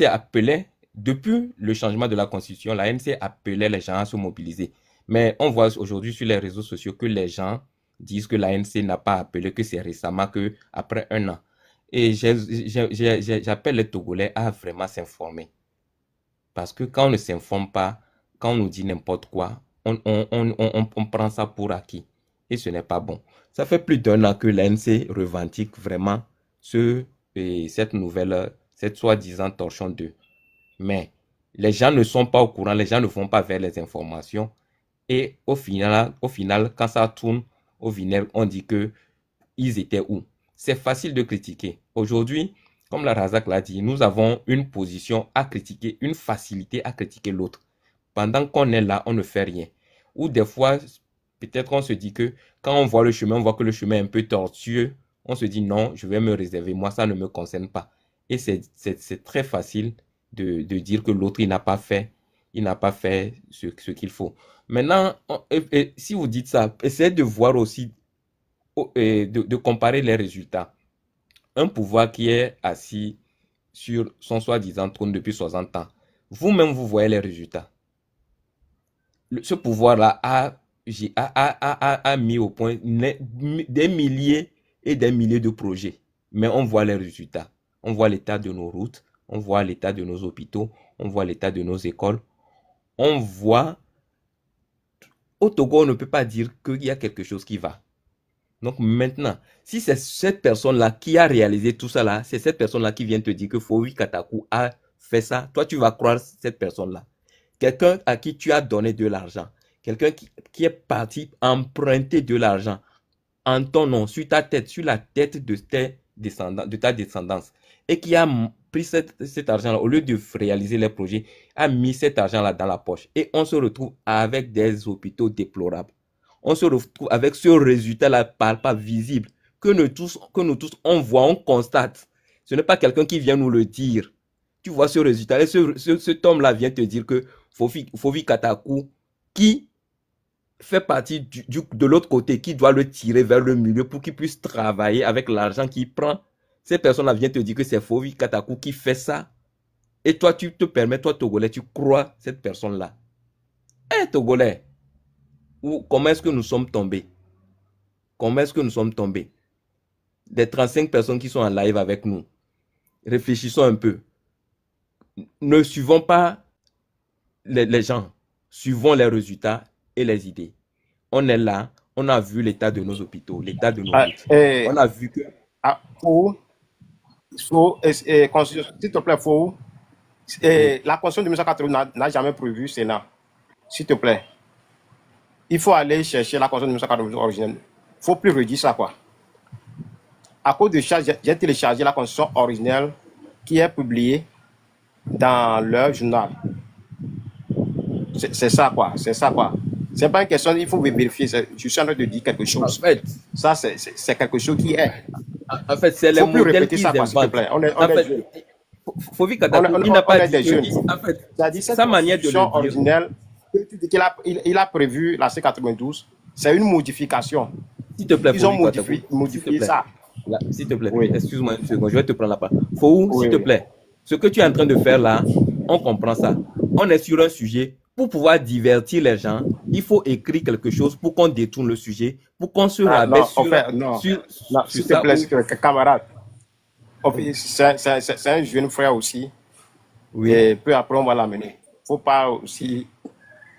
appelait, depuis le changement de la Constitution, l'ANC appelait les gens à se mobiliser. Mais on voit aujourd'hui sur les réseaux sociaux que les gens disent que l'ANC n'a pas appelé, que c'est récemment, que après un an. Et j'appelle les Togolais à vraiment s'informer. Parce que quand on ne s'informe pas, quand on nous dit n'importe quoi, on prend ça pour acquis. Et ce n'est pas bon. Ça fait plus d'un an que l'ANC revendique vraiment cette soi-disant torchon 2. Mais les gens ne sont pas au courant, les gens ne vont pas vers les informations. Et au final, quand ça tourne au vinaigre, on dit que ils étaient où? C'est facile de critiquer. Aujourd'hui, comme la Razak l'a dit, nous avons une position à critiquer, une facilité à critiquer l'autre. Pendant qu'on est là, on ne fait rien. Ou des fois, Peut-être qu'on se dit que quand on voit le chemin, on voit que le chemin est un peu tortueux. On se dit non, je vais me réserver. Moi, ça ne me concerne pas. Et c'est très facile de dire que l'autre, il n'a pas fait ce qu'il faut. Maintenant, si vous dites ça, essayez de voir aussi, de comparer les résultats. Un pouvoir qui est assis sur son soi-disant trône depuis 60 ans. Vous-même, vous voyez les résultats. Ce pouvoir-là a mis au point des milliers et des milliers de projets. Mais on voit les résultats. On voit l'état de nos routes, on voit l'état de nos hôpitaux, on voit l'état de nos écoles. On voit, au Togo, on ne peut pas dire qu'il y a quelque chose qui va. Donc maintenant, si c'est cette personne-là qui a réalisé tout ça là, c'est cette personne-là qui vient te dire que Fowi Katakou a fait ça, toi tu vas croire cette personne-là. Quelqu'un à qui tu as donné de l'argent, quelqu'un qui est parti emprunter de l'argent en ton nom, sur ta tête, sur la tête de ta descendance, et qui a pris cet argent-là, au lieu de réaliser les projets, a mis cet argent-là dans la poche. Et on se retrouve avec des hôpitaux déplorables. On se retrouve avec ce résultat-là pas visible que nous tous, on voit, on constate. Ce n'est pas quelqu'un qui vient nous le dire. Tu vois ce résultat, et cet homme-là vient te dire que Fovi Katakou, qui fait partie de l'autre côté, qui doit le tirer vers le milieu pour qu'il puisse travailler avec l'argent qu'il prend. Ces personnes-là viennent te dire que c'est Fovi Katakou qui fait ça. Et toi, tu te permets, toi, Togolais, tu crois cette personne-là. Eh, Togolais, comment est-ce que nous sommes tombés? Comment est-ce que nous sommes tombés? Des 35 personnes qui sont en live avec nous. Réfléchissons un peu. Ne suivons pas les gens. Suivons les résultats et les idées. On est là, on a vu l'état de nos hôpitaux, l'état de nos routes. On a vu que... S'il te plaît, la Constitution de 1980 n'a jamais prévu Sénat. S'il te plaît. Il faut aller chercher la Constitution de 1992 originelle. Il ne faut plus redire ça, quoi. À cause de ça, j'ai téléchargé la Constitution originelle qui est publiée dans leur journal. C'est ça, quoi. C'est ça, quoi. C'est pas une question, il faut vérifier. Je suis en train de dire quelque chose. En fait, ça, c'est quelque chose qui est. En fait, c'est les modèles qu'ils inventent. Fovi Katakou, il n'a pas dit que... En fait, sa manière de le dire... originelle, il a prévu la C92, c'est une modification. S'il te plaît, ils ont modifié ça. S'il te plaît, excuse-moi une seconde, je vais te prendre la parole. S'il te plaît, ce que tu es en train de faire là, on comprend ça. On est sur un sujet, pour pouvoir divertir les gens, il faut écrire quelque chose pour qu'on détourne le sujet, pour qu'on se rabaisse sur s'il te plaît, camarade. C'est un jeune frère aussi. Oui. Et peu après, on va l'amener. Il ne faut pas aussi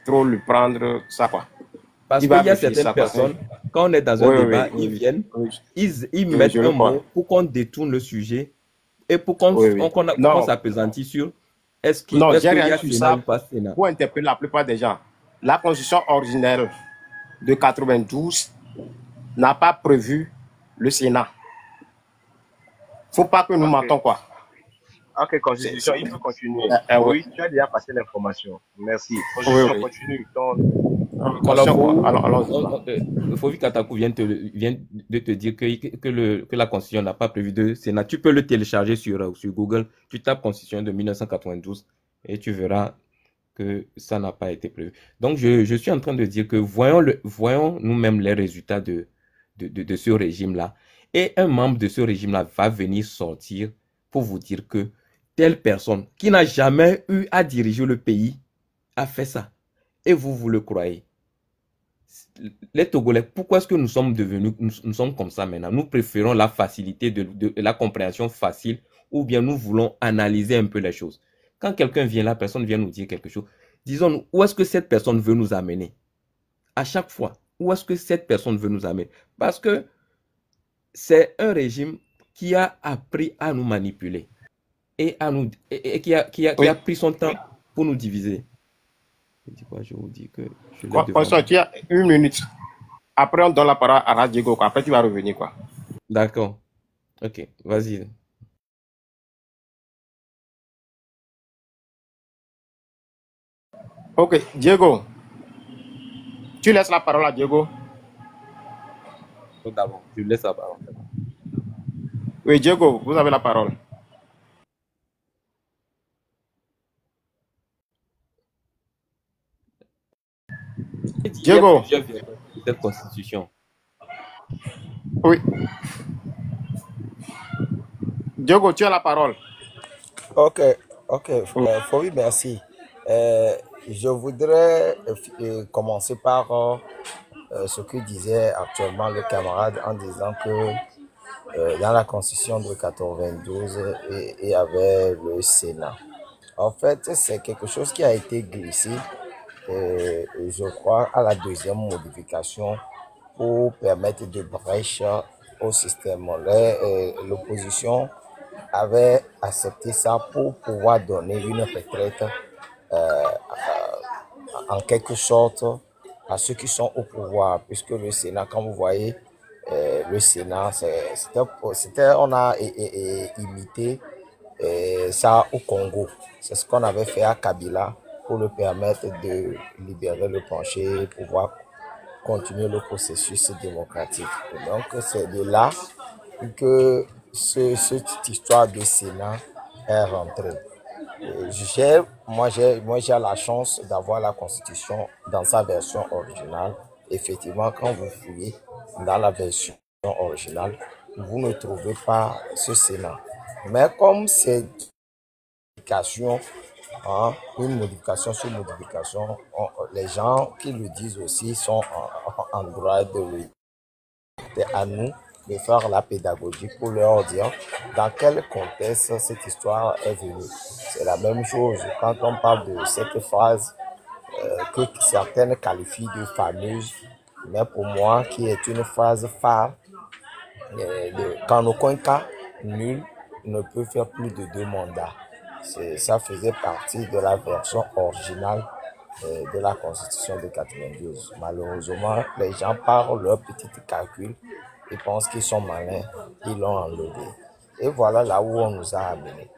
trop le prendre, ça quoi. Parce qu'il y a certaines personnes, quand on est dans un débat, ils viennent, ils mettent un mot pour qu'on détourne le sujet et pour qu'on s'appesantit sur est-ce qu'il y a Sénat ou pas Sénat. Pour interpeller la plupart des gens, la Constitution originelle de 92 n'a pas prévu le Sénat. Il ne faut pas que nous mentons, quoi. Ok, Constitution, il faut continuer. Oui, tu as déjà passé l'information. Merci. Constitution, continue. Fovi Katakou vient de te dire que la Constitution n'a pas prévu de Sénat. Tu peux le télécharger sur Google. Tu tapes Constitution de 1992 et tu verras que ça n'a pas été prévu. Donc, je suis en train de dire que voyons nous-mêmes les résultats de ce régime-là. Et un membre de ce régime-là va venir sortir pour vous dire que telle personne qui n'a jamais eu à diriger le pays a fait ça. Et vous le croyez. Les Togolais, pourquoi est-ce que nous sommes devenus, nous sommes comme ça maintenant? Nous préférons la facilité de la compréhension facile, ou bien nous voulons analyser un peu les choses. Quand quelqu'un vient, la personne vient nous dire quelque chose, disons-nous, où est-ce que cette personne veut nous amener? À chaque fois, où est-ce que cette personne veut nous amener? Parce que c'est un régime qui a appris à nous manipuler et qui a pris son temps pour nous diviser. Je vous dis que je tu as 1 minute. Après, on donne la parole à Radiego. Après, tu vas revenir, quoi. D'accord. Ok, vas-y. Ok, Diego. Tu laisses la parole à Diego. D'abord, je laisse la parole. Oui, Diego, vous avez la parole. Il y a Diego, plusieurs versions de cette constitution. oui. Diego, tu as la parole. Ok, oui, merci. Je voudrais commencer par ce que disait actuellement le camarade en disant que dans la Constitution de 92, il y avait le Sénat. En fait, c'est quelque chose qui a été glissé, je crois, à la deuxième modification pour permettre de brèche au système. L'opposition avait accepté ça pour pouvoir donner une retraite en quelque sorte à ceux qui sont au pouvoir, puisque le Sénat, quand vous voyez, le Sénat, on a imité ça au Congo. C'est ce qu'on avait fait à Kabila pour le permettre de libérer le plancher et pouvoir continuer le processus démocratique. Et donc, c'est de là que cette histoire de Sénat est rentrée. Moi, j'ai la chance d'avoir la Constitution dans sa version originale. Effectivement, quand vous fouillez dans la version originale, vous ne trouvez pas ce Sénat. Mais comme c'est une modification sur modification, les gens qui le disent aussi sont en droit de le dire. C'est à nous de faire la pédagogie pour leur dire dans quel contexte cette histoire est venue. C'est la même chose quand on parle de cette phrase que certaines qualifient de fameuse, mais pour moi qui est une phrase phare, qu'en aucun cas, nul ne peut faire plus de 2 mandats. Ça faisait partie de la version originale de la Constitution de 92. Malheureusement, les gens parlent leur petit calcul, ils pensent qu'ils sont malins, ils l'ont enlevé. Et voilà là où on nous a amenés.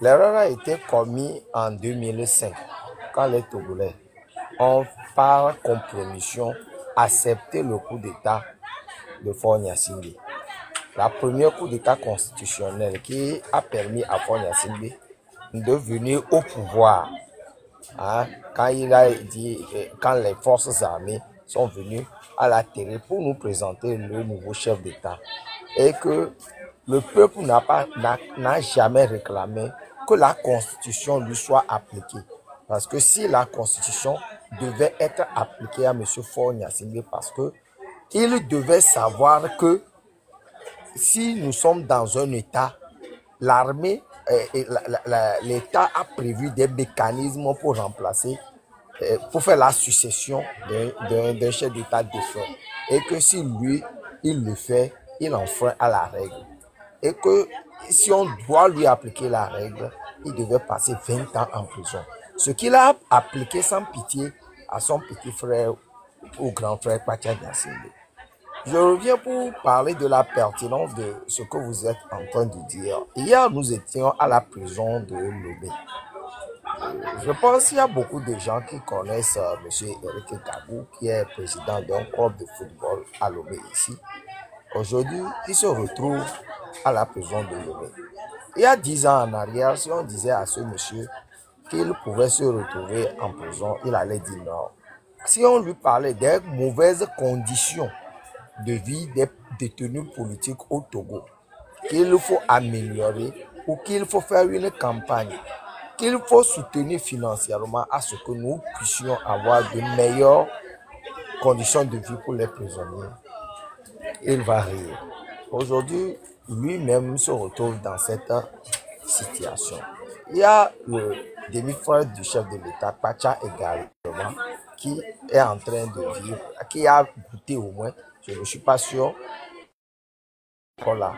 L'erreur a été commise en 2005, quand les Togolais ont, par compromission, accepté le coup d'État de Faure Gnassingbé. La première coup d'État constitutionnel qui a permis à Faure Gnassingbé de venir au pouvoir. Quand il a dit, quand les forces armées sont venues à la télé pour nous présenter le nouveau chef d'État, et que le peuple n'a jamais réclamé que la Constitution lui soit appliquée. Parce que si la Constitution devait être appliquée à M. Faure Gnassingbé, parce que il devait savoir que si nous sommes dans un État, l'armée, l'État a prévu des mécanismes pour remplacer, pour faire la succession d'un chef d'État défunt. Et que si lui, il le fait, il enfreint à la règle. Et que si on doit lui appliquer la règle, il devait passer 20 ans en prison. Ce qu'il a appliqué sans pitié à son petit frère ou grand frère Kwacha Gnassingbé. Je reviens pour parler de la pertinence de ce que vous êtes en train de dire. Hier, nous étions à la prison de Lomé. Je pense qu'il y a beaucoup de gens qui connaissent M. Eric Kabou, qui est président d'un club de football à Lomé ici. Aujourd'hui, il se retrouve à la prison de Lomé. Il y a 10 ans en arrière, si on disait à ce monsieur qu'il pouvait se retrouver en prison, il allait dire non. Si on lui parlait des mauvaises conditions de vie des détenus politiques au Togo, qu'il faut améliorer ou qu'il faut faire une campagne, qu'il faut soutenir financièrement à ce que nous puissions avoir de meilleures conditions de vie pour les prisonniers, il va rire. Aujourd'hui, lui-même se retrouve dans cette situation. Il y a le demi-frère du chef de l'État, Kwacha également, qui est en train de vivre, qui a goûté au moins, je ne suis pas sûr. Voilà.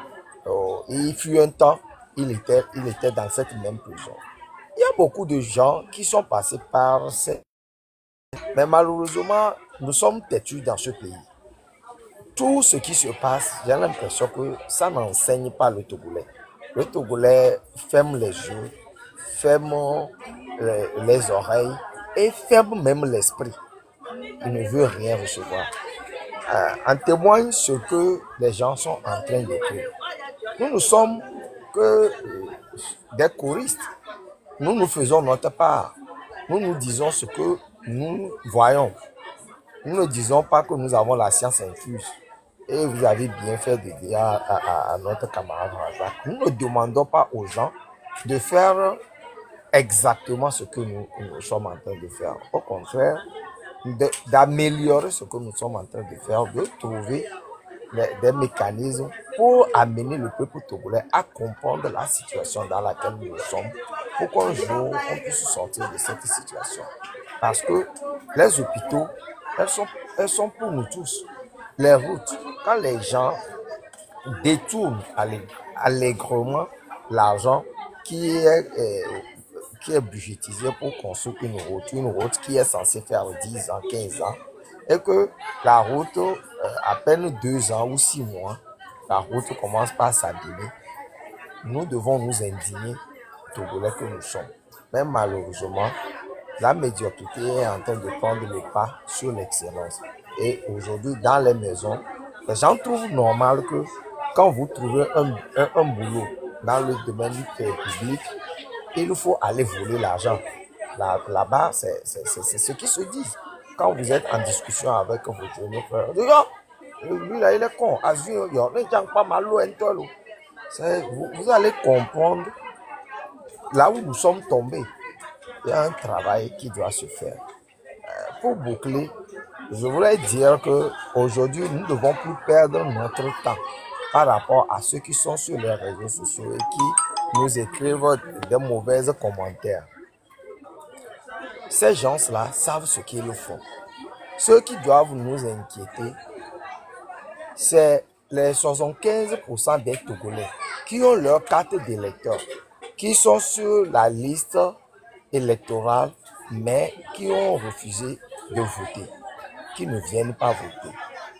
Il fut un temps, il était dans cette même prison. Il y a beaucoup de gens qui sont passés par cette... Mais malheureusement, nous sommes têtus dans ce pays. Tout ce qui se passe, j'ai l'impression que ça n'enseigne pas le Togolais. Le Togolais ferme les yeux, ferme les oreilles et ferme même l'esprit. il ne veut rien recevoir. En témoigne ce que les gens sont en train d'écrire. Nous ne sommes que des choristes. Nous faisons notre part. Nous disons ce que nous voyons. Nous ne disons pas que nous avons la science infuse. Et vous avez bien fait de dire à notre camarade Razak, nous ne demandons pas aux gens de faire exactement ce que nous sommes en train de faire. Au contraire, d'améliorer ce que nous sommes en train de faire, de trouver des mécanismes pour amener le peuple togolais à comprendre la situation dans laquelle nous sommes, pour qu'un jour on puisse sortir de cette situation. Parce que les hôpitaux, elles sont pour nous tous. Les routes, quand les gens détournent allègrement l'argent qui est budgétisé pour construire une route qui est censée faire 10 ans, 15 ans, et que la route, à peine 2 ans ou 6 mois, la route commence par s'abîmer, nous devons nous indigner, Togolais que nous sommes. Mais malheureusement, la médiocrité est en train de prendre le pas sur l'excellence. Et aujourd'hui, dans les maisons, les gens trouvent normal que quand vous trouvez un boulot dans le domaine public, il faut aller voler l'argent. Là-bas, c'est ce qu'ils se disent. Quand vous êtes en discussion avec vos jeunes frères, lui là, il est con. Vous allez comprendre là où nous sommes tombés. Il y a un travail qui doit se faire. Pour boucler, je voulais dire qu'aujourd'hui, nous ne devons plus perdre notre temps par rapport à ceux qui sont sur les réseaux sociaux et qui nous écrivent des mauvais commentaires. Ces gens-là savent ce qu'ils font. Ceux qui doivent nous inquiéter, c'est les 75% des Togolais qui ont leur carte d'électeur, qui sont sur la liste électorale, mais qui ont refusé de voter, qui ne viennent pas voter.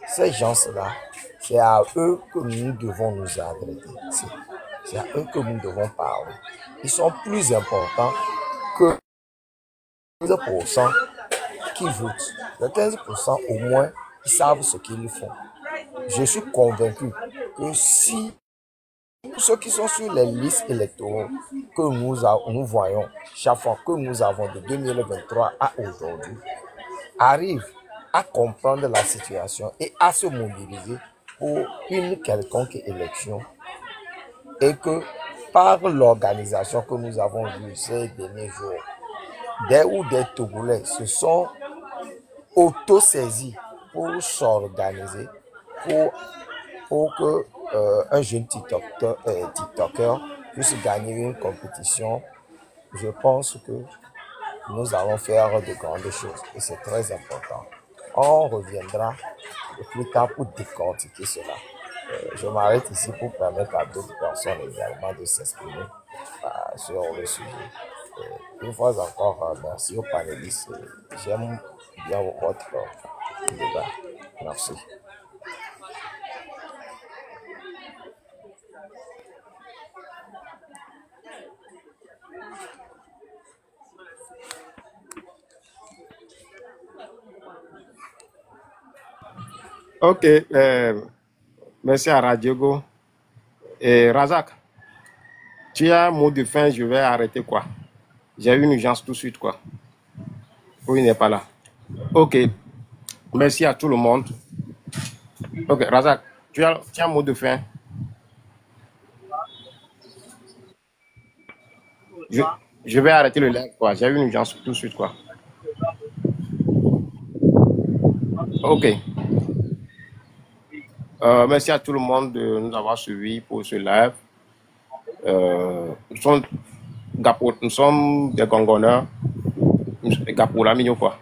Ces gens-là, c'est à eux que nous devons nous adresser. C'est à eux que nous devons parler. Ils sont plus importants que 15% qui votent. Les 15% au moins, ils savent ce qu'ils font. Je suis convaincu que si ceux qui sont sur les listes électorales que nous voyons chaque fois que nous avons de 2023 à aujourd'hui, arrivent à comprendre la situation et à se mobiliser pour une quelconque élection, et que par l'organisation que nous avons vue ces derniers jours, des Togolais se sont auto-saisis pour s'organiser, pour que un jeune TikToker puisse gagner une compétition. Je pense que nous allons faire de grandes choses et c'est très important. On reviendra plus tard pour décortiquer cela. Je m'arrête ici pour permettre à d'autres personnes également de s'exprimer sur le sujet. Une fois encore, merci aux panélistes. J'aime bien votre débat. Merci. Ok, merci à Radiogo. Et Razak, tu as un mot de fin, je vais arrêter quoi. J'ai une urgence tout de suite quoi. Oui, il n'est pas là. Ok, merci à tout le monde. Ok, Razak, tu as un mot de fin. Je vais arrêter le live quoi. J'ai une urgence tout de suite quoi. Ok. Merci à tout le monde de nous avoir suivis pour ce live. Nous sommes des Gongonneurs, des Gapoula Mignon quoi.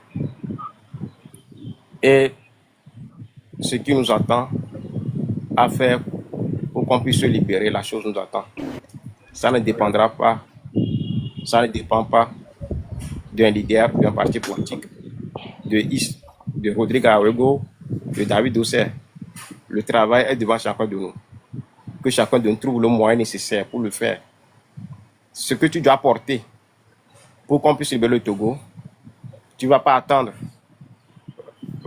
Et ce qui nous attend à faire pour qu'on puisse se libérer, la chose nous attend. Ça ne dépendra pas, ça ne dépend pas d'un leader, d'un parti politique, de Rodrigue Awego, de David Dossé. Le travail est devant chacun de nous. Que chacun de nous trouve le moyen nécessaire pour le faire. Ce que tu dois apporter pour qu'on puisse libérer le Togo, tu ne vas pas attendre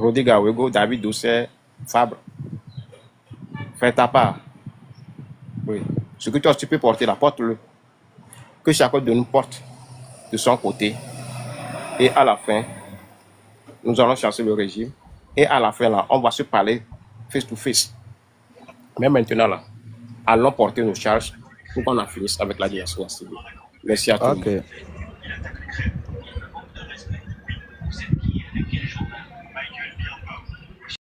Rodiga Wego, David Doucet, Fabre. Fais ta part. Oui. Ce que toi, tu peux porter, la porte-le. Que chacun de nous porte de son côté. Et à la fin, nous allons chasser le régime. Et à la fin, là, on va se parler face to face. Mais maintenant, là, allons porter nos charges pour qu'on en finisse avec la diaspora civile. Merci à tous.